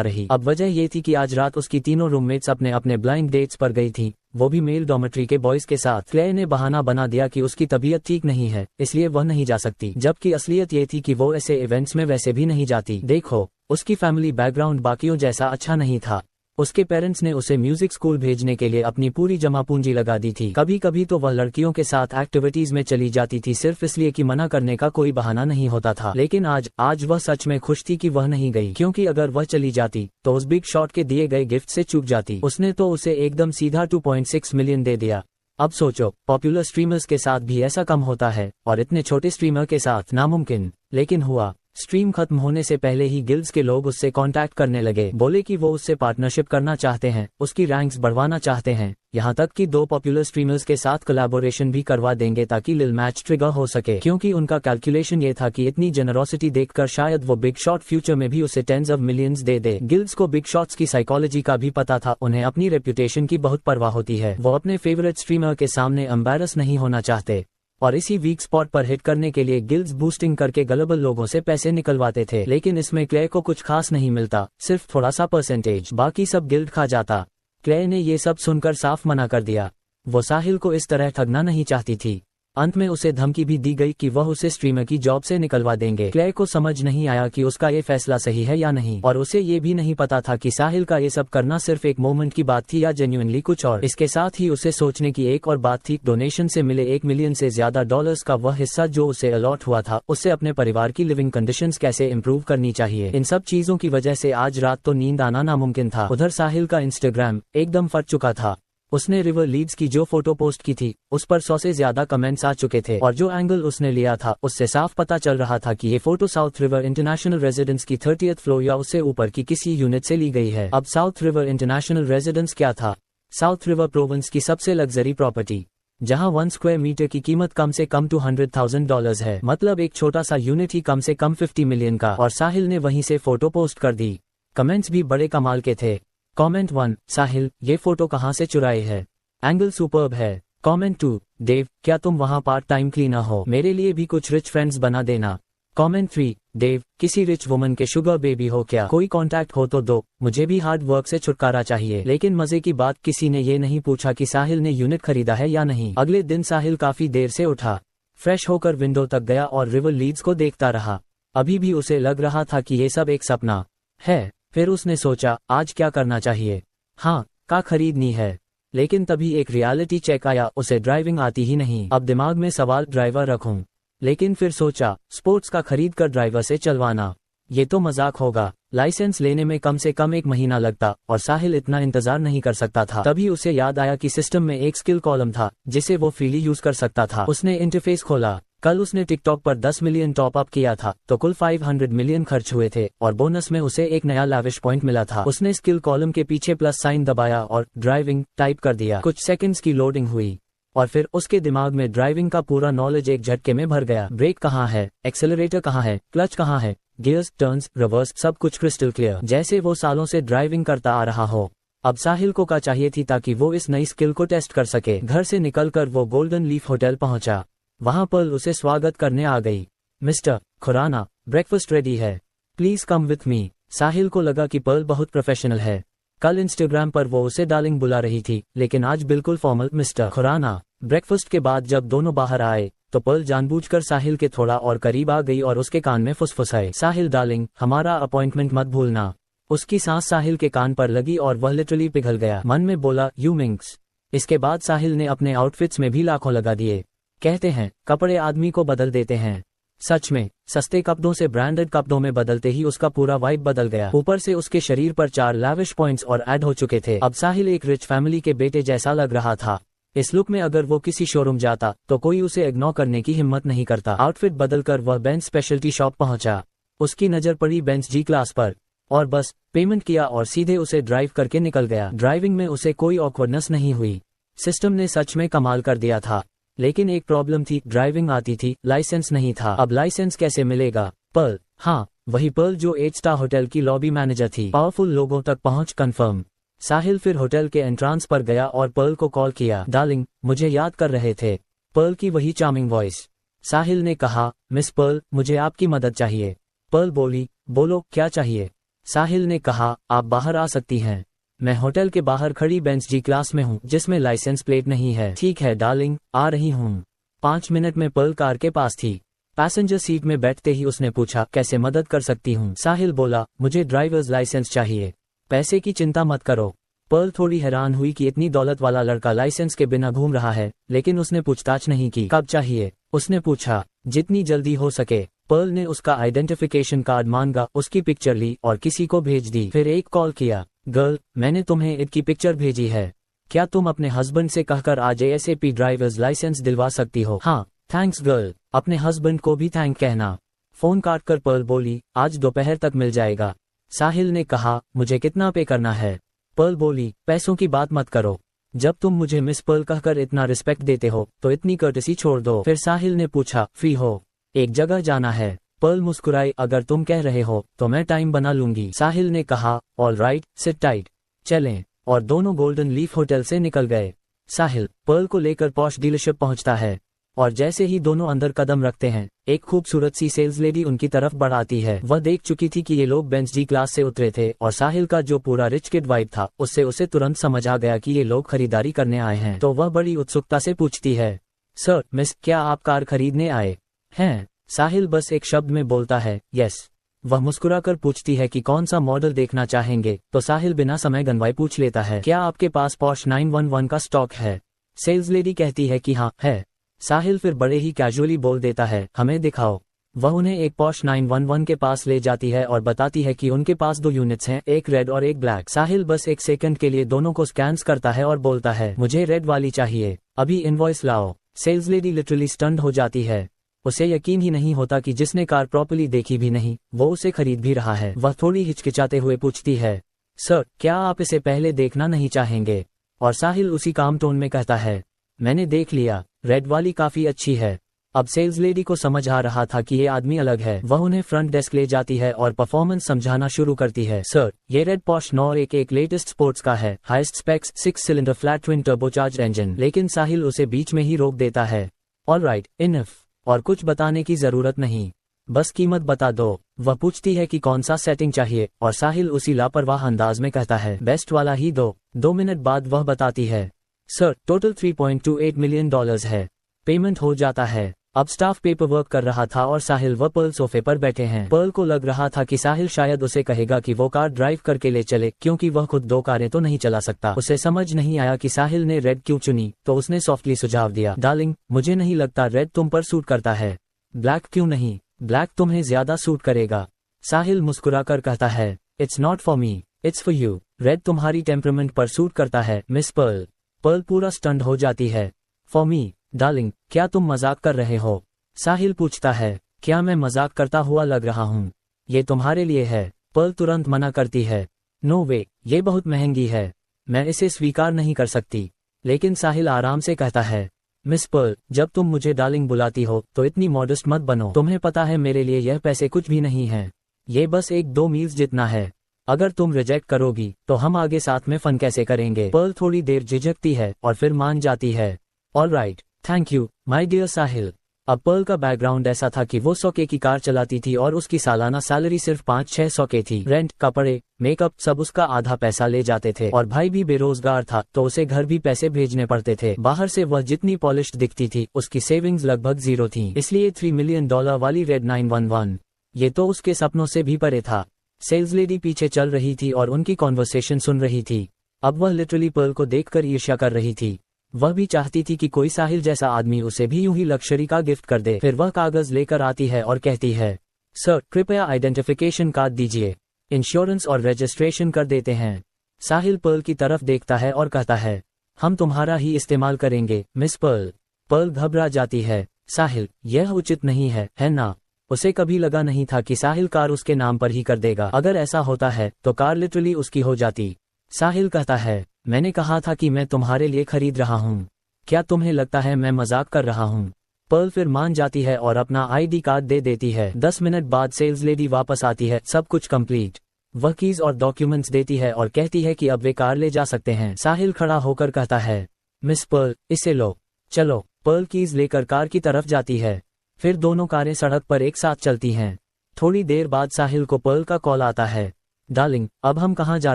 रही। अब वजह ये थी कि आज रात उसकी तीनों रूममेट्स अपने अपने ब्लाइंड डेट्स पर गई थी, वो भी मेल डॉर्मेट्री के बॉयज के साथ। क्लेयर ने बहाना बना दिया कि उसकी तबीयत ठीक नहीं है इसलिए वह नहीं जा सकती, जबकि असलियत ये थी कि वो ऐसे इवेंट्स में वैसे भी नहीं जाती। देखो उसकी फैमिली बैकग्राउंड बाकियों जैसा अच्छा नहीं था। उसके पेरेंट्स ने उसे म्यूजिक स्कूल भेजने के लिए अपनी पूरी जमा पूंजी लगा दी थी। कभी कभी तो वह लड़कियों के साथ एक्टिविटीज में चली जाती थी सिर्फ इसलिए कि मना करने का कोई बहाना नहीं होता था। लेकिन आज वह सच में खुश थी कि वह नहीं गई, क्योंकि अगर वह चली जाती तो उस बिग शॉट के दिए गए गिफ्ट से चूक जाती। उसने तो उसे एकदम सीधा 2.6 मिलियन दे दिया। अब सोचो, पॉपुलर स्ट्रीमर्स के साथ भी ऐसा कम होता है और इतने छोटे स्ट्रीमर के साथ नामुमकिन। लेकिन हुआ। स्ट्रीम खत्म होने से पहले ही गिल्ड्स के लोग उससे कांटेक्ट करने लगे। बोले कि वो उससे पार्टनरशिप करना चाहते हैं, उसकी रैंक्स बढ़वाना चाहते हैं, यहाँ तक कि 2 पॉपुलर स्ट्रीमर्स के साथ कोलैबोरेशन भी करवा देंगे ताकि लिल मैच ट्रिगर हो सके। क्योंकि उनका कैलकुलेशन ये था कि इतनी जेनरोसिटी देखकर शायद वो बिग शॉट फ्यूचर में भी उसे टेंस ऑफ मिलियंस दे दे। गिल्ड्स को बिग शॉट्स की साइकोलॉजी का भी पता था। उन्हें अपनी रेपुटेशन की बहुत परवाह होती है। वो अपने फेवरेट स्ट्रीमर के सामने एम्बैरस नहीं होना चाहते और इसी वीक स्पॉट पर हिट करने के लिए गिल्ड्स बूस्टिंग करके गलबल लोगों से पैसे निकलवाते थे। लेकिन इसमें क्ले को कुछ खास नहीं मिलता, सिर्फ थोड़ा सा परसेंटेज, बाकी सब गिल्ड खा जाता। क्ले ने ये सब सुनकर साफ मना कर दिया। वो साहिल को इस तरह ठगना नहीं चाहती थी। अंत में उसे धमकी भी दी गई कि वह उसे स्ट्रीमर की जॉब से निकलवा देंगे। क्ले को समझ नहीं आया कि उसका ये फैसला सही है या नहीं, और उसे ये भी नहीं पता था कि साहिल का ये सब करना सिर्फ एक मोमेंट की बात थी या जेन्युइनली कुछ और। इसके साथ ही उसे सोचने की एक और बात थी, डोनेशन से मिले 1 मिलियन से ज्यादा डॉलर्स का वह हिस्सा जो उसे अलॉट हुआ था, उससे अपने परिवार की लिविंग कंडीशंस कैसे इम्प्रूव करनी चाहिए। इन सब चीजों की वजह से आज रात तो नींद आना नामुमकिन था। उधर साहिल का इंस्टाग्राम एकदम फट चुका था। उसने रिवर लीड्स की जो फोटो पोस्ट की थी उस पर 100 से ज्यादा कमेंट्स आ चुके थे, और जो एंगल उसने लिया था उससे साफ पता चल रहा था कि ये photo south river international residence की 30th फ्लोर या उससे ऊपर की किसी यूनिट से ली गई है। अब साउथ रिवर इंटरनेशनल रेजिडेंस क्या था? साउथ रिवर प्रोविंस की सबसे लग्जरी प्रॉपर्टी, जहां 1 स्क्वायर मीटर की कीमत कम से कम $200,000 है। मतलब एक छोटा सा यूनिट ही कम से कम 50 मिलियन का। और साहिल ने वहीं से फोटो पोस्ट कर दी। कमेंट्स भी बड़े कमाल के थे। कमेंट 1, साहिल ये फोटो कहाँ से चुराई है, एंगल सुपर्ब है। कमेंट 2, देव क्या तुम वहाँ पार्ट टाइम क्लीनर हो, मेरे लिए भी कुछ रिच फ्रेंड्स बना देना। कमेंट 3, देव किसी रिच वुमन के शुगर बेबी हो क्या, कोई कांटेक्ट हो तो दो, मुझे भी हार्ड वर्क से छुटकारा चाहिए। लेकिन मजे की बात, किसी ने ये नहीं पूछा कि साहिल ने यूनिट खरीदा है या नहीं। अगले दिन साहिल काफी देर से उठा, फ्रेश होकर विंडो तक गया और रिवर लीड्स को देखता रहा। अभी भी उसे लग रहा था कि ये सब एक सपना है। फिर उसने सोचा, आज क्या करना चाहिए। हाँ, कार खरीदनी है। लेकिन तभी एक रियलिटी चेक आया, उसे ड्राइविंग आती ही नहीं। अब दिमाग में सवाल, ड्राइवर रखूं। लेकिन फिर सोचा, स्पोर्ट्स का खरीद कर ड्राइवर से चलवाना, ये तो मजाक होगा। लाइसेंस लेने में कम से कम 1 महीना लगता और साहिल इतना इंतजार नहीं कर सकता था। तभी उसे याद आया कि सिस्टम में एक स्किल कॉलम था जिसे वो फ्रीली यूज कर सकता था। उसने इंटरफेस खोला। कल उसने टिकटॉक पर 10 मिलियन टॉप अप किया था तो कुल 500 मिलियन खर्च हुए थे और बोनस में उसे एक नया लाविश पॉइंट मिला था। उसने स्किल कॉलम के पीछे प्लस साइन दबाया और ड्राइविंग टाइप कर दिया। कुछ सेकंड्स की लोडिंग हुई और फिर उसके दिमाग में ड्राइविंग का पूरा नॉलेज एक झटके में भर गया। ब्रेक कहाँ है, एक्सेलरेटर कहाँ है, क्लच कहाँ है, गियर्स, टर्न्स, रिवर्स, सब कुछ क्रिस्टल क्लियर, जैसे वो सालों से ड्राइविंग करता आ रहा हो। अब साहिल को चाहिए थी ताकि वो इस नई स्किल को टेस्ट कर सके। घर से निकलकर वो गोल्डन लीफ होटल पहुंचा। वहां पर्ल उसे स्वागत करने आ गई। मिस्टर खुराना, ब्रेकफास्ट रेडी है, प्लीज कम विथ मी। साहिल को लगा कि पर्ल बहुत प्रोफेशनल है। कल इंस्टाग्राम पर वो उसे डार्लिंग बुला रही थी, लेकिन आज बिल्कुल फॉर्मल, मिस्टर खुराना। ब्रेकफास्ट के बाद जब दोनों बाहर आए तो पर्ल जानबूझकर साहिल के थोड़ा और करीब आ गई और उसके कान में फुसफुसाए, साहिल डार्लिंग, हमारा अपॉइंटमेंट मत भूलना। उसकी सांस साहिल के कान पर लगी और वह लिटरली पिघल गया। मन में बोला, यू मिंक्स। इसके बाद साहिल ने अपने आउटफिट्स में भी लाखों लगा दिए। कहते हैं कपड़े आदमी को बदल देते हैं। सच में, सस्ते कपड़ों से ब्रांडेड कपड़ों में बदलते ही उसका पूरा वाइब बदल गया। ऊपर से उसके शरीर पर 4 लैविश पॉइंट्स और ऐड हो चुके थे। अब साहिल एक रिच फैमिली के बेटे जैसा लग रहा था। इस लुक में अगर वो किसी शोरूम जाता तो कोई उसे इग्नोर करने की हिम्मत नहीं करता। आउटफिट बदलकर वह बेंज स्पेशलिटी शॉप पहुंचा। उसकी नजर पड़ी बेंज जी क्लास पर और बस पेमेंट किया और सीधे उसे ड्राइव करके निकल गया। ड्राइविंग में उसे कोई ऑकवर्डनेस नहीं हुई। सिस्टम ने सच में कमाल कर दिया था। लेकिन एक प्रॉब्लम थी, ड्राइविंग आती थी, लाइसेंस नहीं था। अब लाइसेंस कैसे मिलेगा? पर्ल, हाँ वही पर्ल जो 8 स्टार होटल की लॉबी मैनेजर थी। पावरफुल लोगों तक पहुंच कंफर्म। साहिल फिर होटल के एंट्रांस पर गया और पर्ल को कॉल किया। डार्लिंग, मुझे याद कर रहे थे। पर्ल की वही चार्मिंग वॉइस। साहिल ने कहा, मिस पर्ल, मुझे आपकी मदद चाहिए। पर्ल बोली, बोलो क्या चाहिए। साहिल ने कहा, आप बाहर आ सकती हैं। मैं होटल के बाहर खड़ी बेंच जी क्लास में हूँ जिसमें लाइसेंस प्लेट नहीं है। ठीक है डार्लिंग, आ रही हूँ। 5 मिनट में पर्ल कार के पास थी। पैसेंजर सीट में बैठते ही उसने पूछा, कैसे मदद कर सकती हूँ। साहिल बोला, मुझे ड्राइवर्स लाइसेंस चाहिए। पैसे की चिंता मत करो। पर्ल थोड़ी हैरान हुई कि इतनी दौलत वाला लड़का लाइसेंस के बिना घूम रहा है, लेकिन उसने पूछताछ नहीं की। कब चाहिए? उसने पूछा। जितनी जल्दी हो सके। पर्ल ने उसका आइडेंटिफिकेशन कार्ड मांगा, उसकी पिक्चर ली और किसी को भेज दी। फिर एक कॉल किया। गर्ल, मैंने तुम्हें ईद की पिक्चर भेजी है। क्या तुम अपने हस्बैंड से कहकर आज ASAP ड्राइवर्स लाइसेंस दिलवा सकती हो? हाँ, थैंक्स गर्ल। अपने हस्बैंड को भी थैंक कहना। फोन काट कर पर्ल बोली, आज दोपहर तक मिल जाएगा। साहिल ने कहा, मुझे कितना पे करना है? पर्ल बोली, पैसों की बात मत करो। जब तुम मुझे मिस पर्ल कहकर इतना रिस्पेक्ट देते हो तो इतनी कर्टसी छोड़ दो। फिर साहिल ने पूछा, फ्री हो? एक जगह जाना है। पर्ल मुस्कुराई, अगर तुम कह रहे हो तो मैं टाइम बना लूंगी। साहिल ने कहा, ऑल राइट, सिट टाइट। चलें। और दोनों गोल्डन लीफ होटल से निकल गए। साहिल पर्ल को लेकर पॉश डीलरशिप पहुंचता है और जैसे ही दोनों अंदर कदम रखते हैं, एक खूबसूरत सी सेल्स लेडी उनकी तरफ बढ़ाती है। वह देख चुकी थी कि ये लोग बेंच जी क्लास से उतरे थे और साहिल का जो पूरा रिच किड वाइब था उससे उसे तुरंत समझ आ गया कि ये लोग खरीदारी करने आए हैं। तो वह बड़ी उत्सुकता से पूछती है, सर मिस, क्या आप कार खरीदने आए हैं? साहिल बस एक शब्द में बोलता है, यस। वह मुस्कुराकर पूछती है कि कौन सा मॉडल देखना चाहेंगे? तो साहिल बिना समय गंवाए पूछ लेता है, क्या आपके पास पॉश 911 का स्टॉक है? सेल्स लेडी कहती है कि हाँ है। साहिल फिर बड़े ही कैजुअली बोल देता है, हमें दिखाओ। वह उन्हें एक पॉश 911 के पास ले जाती है और बताती है कि उनके पास 2 यूनिट्स हैं, एक रेड और एक ब्लैक। साहिल बस एक सेकंड के लिए दोनों को स्कैन्स करता है और बोलता है, मुझे रेड वाली चाहिए, अभी इनवॉइस लाओ। सेल्स लेडी लिटरली स्टन्ड हो जाती है। उसे यकीन ही नहीं होता कि जिसने कार प्रॉपर्ली देखी भी नहीं, वो उसे खरीद भी रहा है। वह थोड़ी हिचकिचाते हुए पूछती है, सर क्या आप इसे पहले देखना नहीं चाहेंगे? और साहिल उसी काम टोन में कहता है, मैंने देख लिया, रेड वाली काफी अच्छी है। अब सेल्स लेडी को समझ आ रहा था कि ये आदमी अलग है। वह उन्हें फ्रंट डेस्क ले जाती है और परफॉर्मेंस समझाना शुरू करती है। सर ये रेड पॉश 911 लेटेस्ट स्पोर्ट्स का है, highest specs, 6 cylinder flat twin turbocharged engine. लेकिन साहिल उसे बीच में ही रोक देता है, ऑलराइट इनफ, और कुछ बताने की जरूरत नहीं, बस कीमत बता दो। वह पूछती है कि कौन सा सेटिंग चाहिए और साहिल उसी लापरवाह अंदाज में कहता है, बेस्ट वाला ही दो। 2 मिनट बाद वह बताती है, सर टोटल $3.28 मिलियन है, पेमेंट हो जाता है। अब स्टाफ पेपर वर्क कर रहा था और साहिल व पर्ल सोफे पर बैठे हैं। पर्ल को लग रहा था कि साहिल शायद उसे कहेगा कि वो कार ड्राइव करके ले चले, क्योंकि वह खुद 2 कारें तो नहीं चला सकता। उसे समझ नहीं आया कि साहिल ने रेड क्यों चुनी, तो उसने सॉफ्टली सुझाव दिया, डार्लिंग मुझे नहीं लगता रेड तुम पर सूट करता है। ब्लैक क्यों नहीं? ब्लैक तुम्हें ज्यादा सूट करेगा। साहिल मुस्कुराकर कहता है, it's not for me, it's for you. Red तुम्हारी टेम्परामेंट पर सूट करता है मिस पर्ल। पर्ल पूरा स्टंड हो जाती है। फॉर मी डार्लिंग, क्या तुम मजाक कर रहे हो? साहिल पूछता है, क्या मैं मजाक करता हुआ लग रहा हूँ? ये तुम्हारे लिए है। पर्ल तुरंत मना करती है, नो वे, ये बहुत महंगी है, मैं इसे स्वीकार नहीं कर सकती। लेकिन साहिल आराम से कहता है, मिस पर्ल जब तुम मुझे डार्लिंग बुलाती हो तो इतनी मॉडेस्ट मत बनो। तुम्हें पता है मेरे लिए यह पैसे कुछ भी नहीं है, ये बस 1-2 मील्स जितना है। अगर तुम रिजेक्ट करोगी तो हम आगे साथ में फन कैसे करेंगे? पर्ल थोड़ी देर झिझकती है और फिर मान जाती है, alright thank you my dear Sahil. अब पर्ल का बैकग्राउंड ऐसा था कि वो 100K की कार चलाती थी और उसकी सालाना सैलरी सिर्फ 500-600K थी। रेंट, कपड़े, मेकअप सब उसका आधा पैसा ले जाते थे और भाई भी बेरोजगार था तो उसे घर भी पैसे भेजने पड़ते थे। बाहर से वह जितनी पॉलिश्ड दिखती थी उसकी सेविंग्स लगभग 0 थी। इसलिए $3 मिलियन वाली रेड 911 ये तो उसके सपनों से भी परे था। सेल्स लेडी पीछे चल रही थी और उनकी कॉन्वर्सेशन सुन रही थी। अब वह लिटरली पर्ल को देखकर ईर्ष्या कर रही थी। वह भी चाहती थी कि कोई साहिल जैसा आदमी उसे भी यूं ही लक्जरी का गिफ्ट कर दे। फिर वह कागज लेकर आती है और कहती है, सर कृपया आइडेंटिफिकेशन कार्ड दीजिए, इंश्योरेंस और रजिस्ट्रेशन कर देते हैं। साहिल पर्ल की तरफ देखता है और कहता है, हम तुम्हारा ही इस्तेमाल करेंगे मिस पर्ल। पर्ल घबरा जाती है, साहिल यह उचित नहीं है ना? उसे कभी लगा नहीं था कि साहिल कार उसके नाम पर ही कर देगा। अगर ऐसा होता है तो कार लिटरली उसकी हो जाती। साहिल कहता है, मैंने कहा था कि मैं तुम्हारे लिए खरीद रहा हूँ, क्या तुम्हें लगता है मैं मजाक कर रहा हूँ? पर्ल फिर मान जाती है और अपना ID कार्ड दे देती है। 10 मिनट बाद सेल्स लेडी वापस आती है, सब कुछ कंप्लीट। वह कीज और डॉक्यूमेंट्स देती है और कहती है कि अब वे कार ले जा सकते हैं। साहिल खड़ा होकर कहता है, मिस पर्ल इसे लो। चलो। पर्ल कीज लेकर कार की तरफ जाती है। फिर दोनों कारें सड़क पर एक साथ चलती हैं। थोड़ी देर बाद साहिल को पर्ल का कॉल आता है, डार्लिंग अब हम कहाँ जा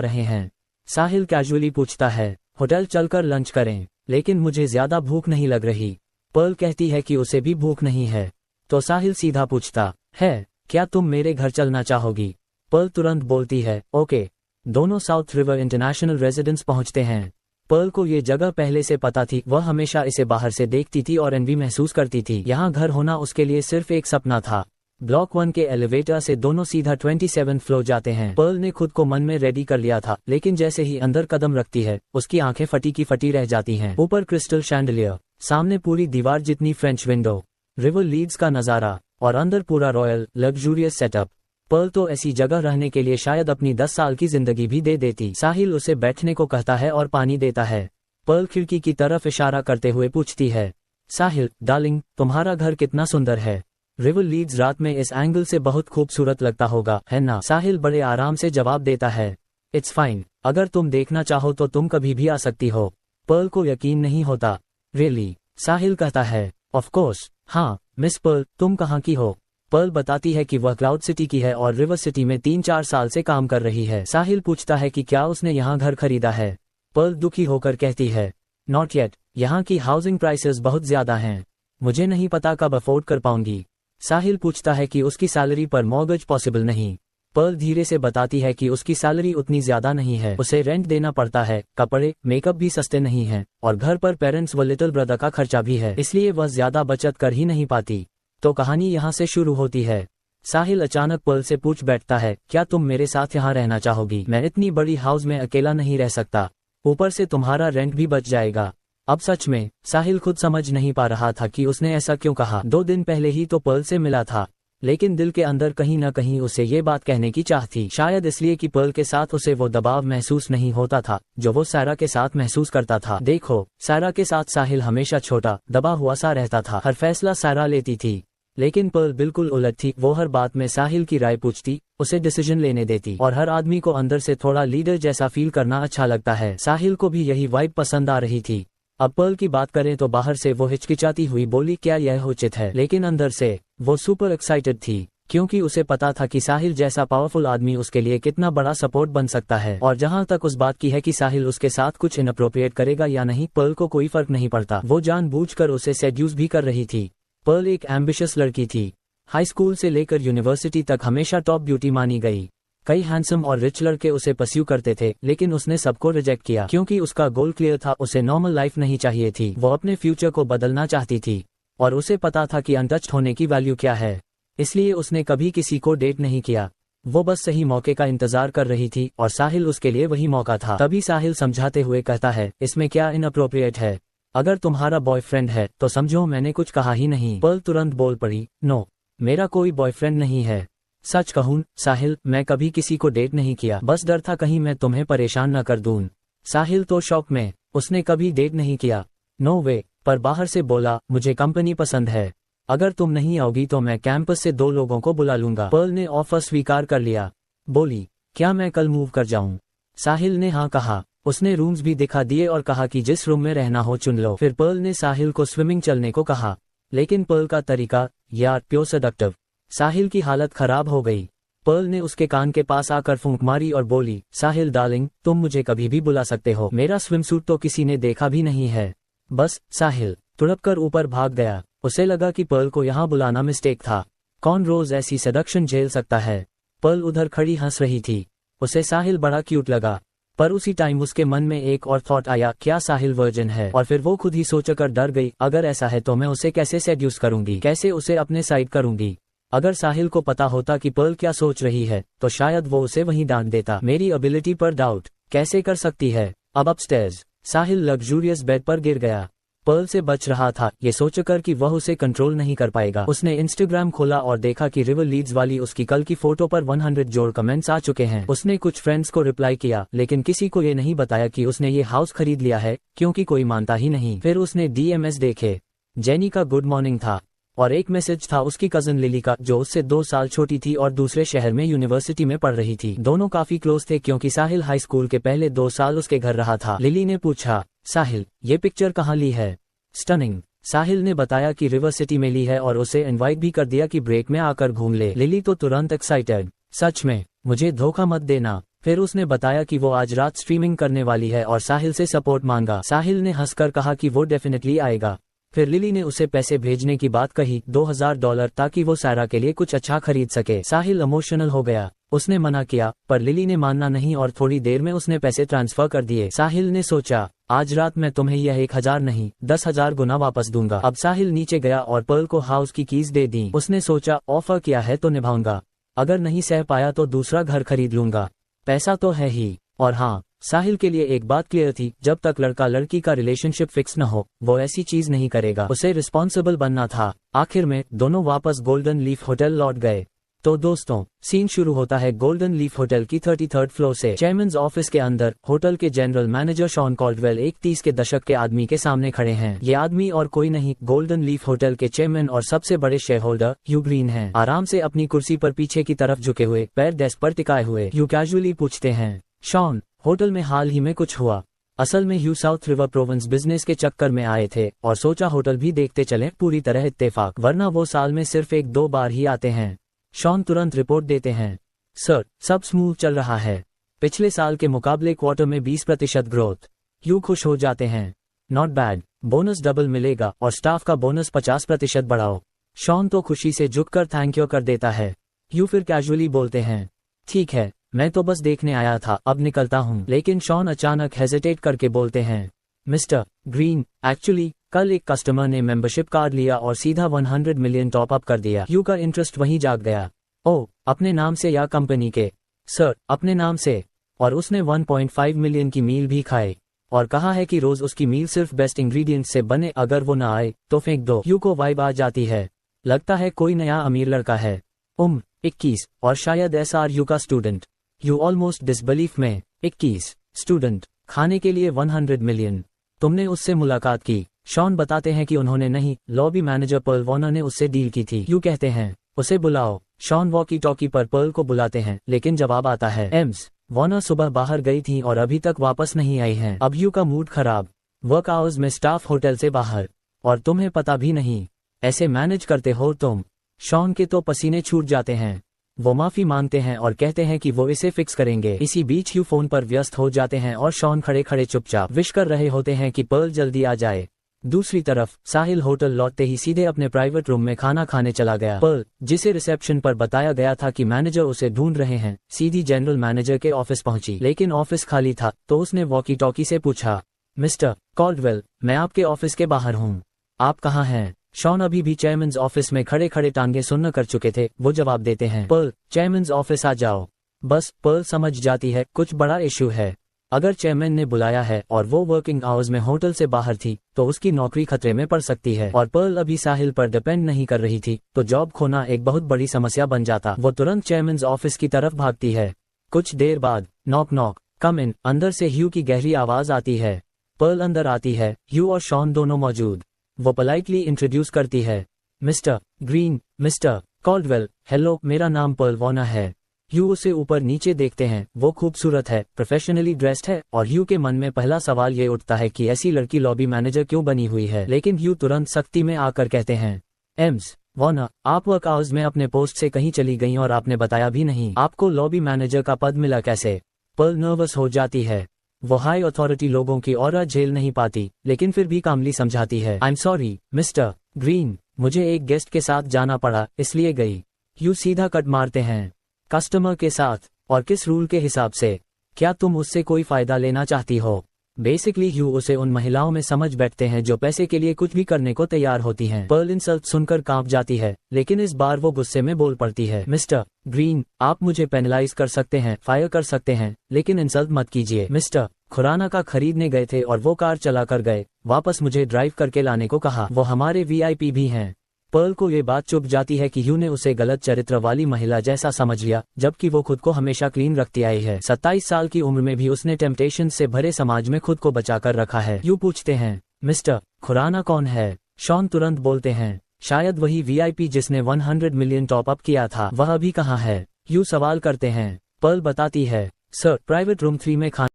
रहे हैं? साहिल कैजुअली पूछता है, होटल चलकर लंच करें, लेकिन मुझे ज्यादा भूख नहीं लग रही। पर्ल कहती है कि उसे भी भूख नहीं है। तो साहिल सीधा पूछता है, क्या तुम मेरे घर चलना चाहोगी? पर्ल तुरंत बोलती है, ओके। दोनों साउथ रिवर इंटरनेशनल रेजिडेंस पहुंचते हैं। पर्ल को ये जगह पहले से पता थी, वह हमेशा इसे बाहर से देखती थी और एनवी महसूस करती थी। यहाँ घर होना उसके लिए सिर्फ एक सपना था। ब्लॉक 1 के एलिवेटर से दोनों सीधा 27 फ्लोर जाते हैं। पर्ल ने खुद को मन में रेडी कर लिया था, लेकिन जैसे ही अंदर कदम रखती है उसकी आंखें फटी की फटी रह जाती हैं। ऊपर क्रिस्टल शैंडलियर, सामने पूरी दीवार जितनी फ्रेंच विंडो, रिवर लीड्स का नजारा और अंदर पूरा रॉयल लग्जूरियस सेटअप। पर्ल तो ऐसी जगह रहने के लिए शायद अपनी 10 साल की जिंदगी भी दे देती। साहिल उसे बैठने को कहता है और पानी देता है। पर्ल खिड़की की तरफ इशारा करते हुए पूछती है, साहिल डार्लिंग, तुम्हारा घर कितना सुंदर है। रिवर लीड्स रात में इस एंगल से बहुत खूबसूरत लगता होगा, है ना। साहिल बड़े आराम से जवाब देता है, इट्स फाइन, अगर तुम देखना चाहो तो तुम कभी भी आ सकती हो। पर्ल को यकीन नहीं होता। रियली? साहिल कहता है, ऑफ कोर्स, हाँ मिस पर्ल, तुम कहाँ की हो। पर्ल बताती है कि वह क्लाउड सिटी की है और रिवर सिटी में 3-4 साल से काम कर रही है। साहिल पूछता है कि क्या उसने यहाँ घर खरीदा है। पर्ल दुखी होकर कहती है, नॉट येट, यहाँ की हाउसिंग प्राइसेस बहुत ज्यादा हैं, मुझे नहीं पता कब अफोर्ड कर पाऊंगी। साहिल पूछता है कि उसकी सैलरी पर मॉर्गेज पॉसिबल नहीं। पर्ल धीरे से बताती है कि उसकी सैलरी उतनी ज्यादा नहीं है, उसे रेंट देना पड़ता है, कपड़े मेकअप भी सस्ते नहीं हैं, और घर पर पेरेंट्स व लिटिल ब्रदर का खर्चा भी है, इसलिए वह ज्यादा बचत कर ही नहीं पाती। तो कहानी यहाँ से शुरू होती है। साहिल अचानक पर्ल से पूछ बैठता है, क्या तुम मेरे साथ यहाँ रहना चाहोगी। मैं इतनी बड़ी हाउस में अकेला नहीं रह सकता, ऊपर से तुम्हारा रेंट भी बच जाएगा। अब सच में साहिल खुद समझ नहीं पा रहा था कि उसने ऐसा क्यों कहा। 2 दिन पहले ही तो पर्ल से मिला था, लेकिन दिल के अंदर कहीं न कहीं उसे ये बात कहने की चाह थी। शायद इसलिए कि पर्ल के साथ उसे वो दबाव महसूस नहीं होता था जो वो सारा के साथ महसूस करता था। देखो, सारा के साथ साहिल हमेशा छोटा दबा हुआ सा रहता था, हर फैसला सारा लेती थी, लेकिन पर्ल बिल्कुल उलट थी। वो हर बात में साहिल की राय पूछती, उसे डिसीजन लेने देती, और हर आदमी को अंदर से थोड़ा लीडर जैसा फील करना अच्छा लगता है। साहिल को भी यही वाइब पसंद आ रही थी। अब पर्ल की बात करें तो बाहर से वो हिचकिचाती हुई बोली, क्या यह उचित है, लेकिन अंदर से वो सुपर एक्साइटेड थी, क्योंकि उसे पता था कि साहिल जैसा पावरफुल आदमी उसके लिए कितना बड़ा सपोर्ट बन सकता है। और जहां तक उस बात की है कि साहिल उसके साथ कुछ इनअप्रोप्रिएट करेगा या नहीं, पर्ल को कोई फर्क नहीं पड़ता। वो जानबूझकर उसे सेड्यूस भी कर रही थी। पर्ल एक एम्बिशियस लड़की थी, हाई स्कूल से लेकर यूनिवर्सिटी तक हमेशा टॉप ब्यूटी मानी गई। कई हैंडसम और रिच लड़के उसे परस्यू करते थे, लेकिन उसने सबको रिजेक्ट किया क्योंकि उसका गोल क्लियर था। उसे नॉर्मल लाइफ नहीं चाहिए थी, वो अपने फ्यूचर को बदलना चाहती थी, और उसे पता था कि अनटच्ड होने की वैल्यू क्या है। इसलिए उसने कभी किसी को डेट नहीं किया, वो बस सही मौके का इंतजार कर रही थी, और साहिल उसके लिए वही मौका था। तभी साहिल समझाते हुए कहता है, इसमें क्या इनअप्रोप्रिएट है, अगर तुम्हारा बॉयफ्रेंड है तो समझो मैंने कुछ कहा ही नहीं। पर्ल तुरंत बोल पड़ी, नो, मेरा कोई बॉयफ्रेंड नहीं है। सच कहूं साहिल, मैं कभी किसी को डेट नहीं किया, बस डर था कहीं मैं तुम्हें परेशान न कर दूं। साहिल तो शॉक में, उसने कभी डेट नहीं किया, नो वे। पर बाहर से बोला, मुझे कंपनी पसंद है, अगर तुम नहीं आओगी तो मैं कैंपस से 2 लोगों को बुला लूंगा। पर्ल ने ऑफर स्वीकार कर लिया, बोली, क्या मैं कल मूव कर जाऊं। साहिल ने हाँ कहा। उसने रूम्स भी दिखा दिए और कहा कि जिस रूम में रहना हो चुन लो। फिर पर्ल ने साहिल को स्विमिंग चलने को कहा, लेकिन पर्ल का तरीका यार प्योर सेडक्टिव। साहिल की हालत खराब हो गई। पर्ल ने उसके कान के पास आकर फूंक मारी और बोली, साहिल डार्लिंग, तुम मुझे कभी भी बुला सकते हो, मेरा स्विमसूट तो किसी ने देखा भी नहीं है। बस। साहिल तुड़पकर ऊपर भाग गया। उसे लगा कि पर्ल को यहाँ बुलाना मिस्टेक था। कौन रोज ऐसी सेडक्शन झेल सकता है। पर्ल उधर खड़ी हंस रही थी, उसे साहिल बड़ा क्यूट लगा। पर उसी टाइम उसके मन में एक और थॉट आया, क्या साहिल वर्जिन है। और फिर वो खुद ही सोचकर डर गई, अगर ऐसा है तो मैं उसे कैसे सेड्यूस करूंगी, कैसे उसे अपने साइड करूंगी। अगर साहिल को पता होता कि पर्ल क्या सोच रही है तो शायद वो उसे वहीं डांट देता। मेरी एबिलिटी पर डाउट कैसे कर सकती है। अब अपस्टेयर्स साहिल लग्जूरियस बेड पर गिर गया। पर्ल से बच रहा था, ये सोचकर कि वह उसे कंट्रोल नहीं कर पाएगा। उसने इंस्टाग्राम खोला और देखा कि रिवर लीड्स वाली उसकी कल की फोटो पर 100 जोड़ कमेंट्स आ चुके हैं। उसने कुछ फ्रेंड्स को रिप्लाई किया, लेकिन किसी को ये नहीं बताया कि उसने ये हाउस खरीद लिया है, क्योंकि कोई मानता ही नहीं। फिर उसने डीएमएस देखे। जेनी का गुड मॉर्निंग था और एक मैसेज था उसकी कजन लिली का, जो उससे 2 साल छोटी थी और दूसरे शहर में यूनिवर्सिटी में पढ़ रही थी। दोनों काफी क्लोज थे क्योंकि साहिल हाई स्कूल के पहले 2 साल उसके घर रहा था। लिली ने पूछा, साहिल ये पिक्चर कहाँ ली है। स्टनिंग। साहिल ने बताया कि रिवर सिटी में ली है और उसे इनवाइट भी कर दिया कि ब्रेक में आकर घूम ले। लिली तो तुरंत एक्साइटेड, सच में, मुझे धोखा मत देना। फिर उसने बताया कि वो आज रात स्ट्रीमिंग करने वाली है और साहिल से सपोर्ट मांगा। साहिल ने हंसकर कहा कि वो डेफिनेटली आएगा। फिर लिली ने उसे पैसे भेजने की बात कही, $2000, ताकि वो सारा के लिए कुछ अच्छा खरीद सके। साहिल इमोशनल हो गया। उसने मना किया, पर लिली ने मानना नहीं और थोड़ी देर में उसने पैसे ट्रांसफर कर दिए। साहिल ने सोचा, आज रात मैं तुम्हें यह 1000 नहीं 10,000 गुना वापस दूंगा। अब साहिल नीचे गया और पर्ल को हाउस की कीज दे दी। उसने सोचा, ऑफर किया है तो निभाऊंगा, अगर नहीं सह पाया तो दूसरा घर खरीद लूंगा, पैसा तो है ही। और हाँ, साहिल के लिए एक बात क्लियर थी, जब तक लड़का लड़की का रिलेशनशिप फिक्स न हो वो ऐसी चीज नहीं करेगा, उसे रिस्पॉन्सिबल बनना था। आखिर में दोनों वापस गोल्डन लीफ होटल लौट गए। तो दोस्तों, सीन शुरू होता है गोल्डन लीफ होटल की 33rd फ्लोर से। चेयरमैन ऑफिस के अंदर होटल के जनरल मैनेजर शॉन कॉल्डवेल एक 30 के दशक के आदमी के सामने खड़े हैं। ये आदमी और कोई नहीं, गोल्डन लीफ होटल के चेयरमैन और सबसे बड़े शेयर होल्डर ह्यू ग्रीन हैं। आराम से अपनी कुर्सी पर पीछे की तरफ झुके हुए, पैर डेस्क पर टिकाए हुए, ह्यू कैजुअली पूछते हैं, शॉन, होटल में हाल ही में कुछ हुआ? असल में ह्यू साउथ रिवर प्रोविंस बिजनेस के चक्कर में आए थे और सोचा होटल भी देखते चले, पूरी तरह इत्तेफाक, वरना वो साल में सिर्फ 1-2 बार ही आते हैं। शॉन तुरंत रिपोर्ट देते हैं, सर, सब स्मूथ चल रहा है, पिछले साल के मुकाबले क्वार्टर में 20% ग्रोथ। ह्यू खुश हो जाते हैं, नॉट बैड, बोनस डबल मिलेगा और स्टाफ का बोनस 50% बढ़ाओ। शॉन तो खुशी से झुककर थैंक यू कर देता है। ह्यू फिर कैजुअली बोलते हैं, ठीक है, मैं तो बस देखने आया था, अब निकलता हूँ। लेकिन शॉन अचानक हेजिटेट करके बोलते हैं, मिस्टर ग्रीन, एक्चुअली कल एक कस्टमर ने मेंबरशिप कार्ड लिया और सीधा 100 मिलियन टॉप अप कर दिया। ह्यू का इंटरेस्ट वहीं जाग गया। ओह, अपने नाम से या कंपनी के? सर, अपने नाम से। और उसने 1.5 मिलियन की मील भी खाई और कहा है कि रोज उसकी मील सिर्फ बेस्ट इंग्रेडिएंट्स से बने, अगर वो ना आए तो फेंक दो। ह्यू को वाइब आ जाती है, लगता है कोई नया अमीर लड़का है। उम्र 21 और शायद SRU का स्टूडेंट। ह्यू ऑलमोस्ट डिसबिलीफ में, 21 स्टूडेंट, खाने के लिए 100 मिलियन, तुमने उससे मुलाकात की? शॉन बताते हैं कि उन्होंने नहीं, लॉबी मैनेजर पर्ल वॉर्नर ने उससे डील की थी। ह्यू कहते हैं, उसे बुलाओ। शॉन वॉकी टॉकी पर पर्ल को बुलाते हैं, लेकिन जवाब आता है, एम्स वॉर्नर सुबह बाहर गई थी और अभी तक वापस नहीं आई हैं। अब ह्यू का मूड खराब, वर्क आवर्स में स्टाफ होटल से बाहर, और तुम्हें पता भी नहीं, ऐसे मैनेज करते हो तुम? शॉन के तो पसीने छूट जाते हैं। वो माफी मांगते हैं और कहते हैं कि वो इसे फिक्स करेंगे। इसी बीच ह्यू फोन पर व्यस्त हो जाते हैं और शॉन खड़े खड़े चुपचाप विश कर रहे होते हैं कि पर्ल जल्दी आ जाए। दूसरी तरफ साहिल होटल लौटते ही सीधे अपने प्राइवेट रूम में खाना खाने चला गया। पर्ल, जिसे रिसेप्शन पर बताया गया था कि मैनेजर उसे ढूंढ रहे हैं, सीधी जनरल मैनेजर के ऑफिस पहुंची, लेकिन ऑफिस खाली था। तो उसने वॉकी टॉकी से पूछा, मिस्टर कॉल्डवेल, मैं आपके ऑफिस के बाहर हूँ, आप कहाँ हैं? शॉन अभी भी चेयरमैन ऑफिस में खड़े खड़े टांगे सुन्न कर चुके थे। वो जवाब देते हैं, पर्ल, चेयरमैन ऑफिस आ जाओ। बस पर्ल समझ जाती है कुछ बड़ा इशू है। अगर चेयरमैन ने बुलाया है और वो वर्किंग आवर्स में होटल से बाहर थी तो उसकी नौकरी खतरे में पड़ सकती है, और पर्ल अभी साहिल पर डिपेंड नहीं कर रही थी तो जॉब खोना एक बहुत बड़ी समस्या बन जाता। वो तुरंत चेयरमैन ऑफिस की तरफ भागती है। कुछ देर बाद नॉक नॉक, कम इन। अंदर से ह्यू की गहरी आवाज आती है। पर्ल अंदर आती है, ह्यू और शॉन दोनों मौजूद। वो पोलाइटली इंट्रोड्यूस करती है, mister green, mister Caldwell, hello, मेरा नाम पर्ल वॉर्नर है। ह्यू उसे ऊपर नीचे देखते हैं, वो खूबसूरत है, प्रोफेशनली ड्रेस्ड है, और ह्यू के मन में पहला सवाल ये उठता है कि ऐसी लड़की लॉबी मैनेजर क्यों बनी हुई है। लेकिन ह्यू तुरंत सख्ती में आकर कहते हैं, एम्स वॉर्नर, आप वर्क आवर्स में अपने पोस्ट से कहीं चली गई और आपने बताया भी नहीं, आपको लॉबी मैनेजर का पद मिला कैसे? पर्ल नर्वस हो जाती है। वो हाई अथॉरिटी लोगों की ऑरा झेल नहीं पाती, लेकिन फिर भी कामली समझाती है, I am sorry mister green, मुझे एक गेस्ट के साथ जाना पड़ा इसलिए गई। ह्यू सीधा कट मारते हैं, कस्टमर के साथ? और किस रूल के हिसाब से? क्या तुम उससे कोई फायदा लेना चाहती हो? बेसिकली ह्यू उसे उन महिलाओं में समझ बैठते हैं जो पैसे के लिए कुछ भी करने को तैयार होती हैं। पर्ल इंसल्ट सुनकर कांप जाती है, लेकिन इस बार वो गुस्से में बोल पड़ती है, मिस्टर ग्रीन, आप मुझे पेनलाइज कर सकते हैं, फायर कर सकते हैं, लेकिन इंसल्ट मत कीजिए। मिस्टर खुराना का खरीदने गए थे और वो कार चला कर गए, वापस मुझे ड्राइव करके लाने को कहा, वो हमारे VIP भी हैं। पर्ल को ये बात चुभ जाती है कि ह्यू ने उसे गलत चरित्र वाली महिला जैसा समझ लिया, जबकि वो खुद को हमेशा क्लीन रखती आई है। 27 साल की उम्र में भी उसने टेम्पटेशन से भरे समाज में खुद को बचाकर रखा है। ह्यू पूछते हैं, मिस्टर खुराना कौन है? शॉन तुरंत बोलते हैं, शायद वही VIP जिसने 100 मिलियन टॉप अप किया था, वह अभी कहाँ है? ह्यू सवाल करते हैं। पर्ल बताती है, सर, प्राइवेट रूम 3 में खाना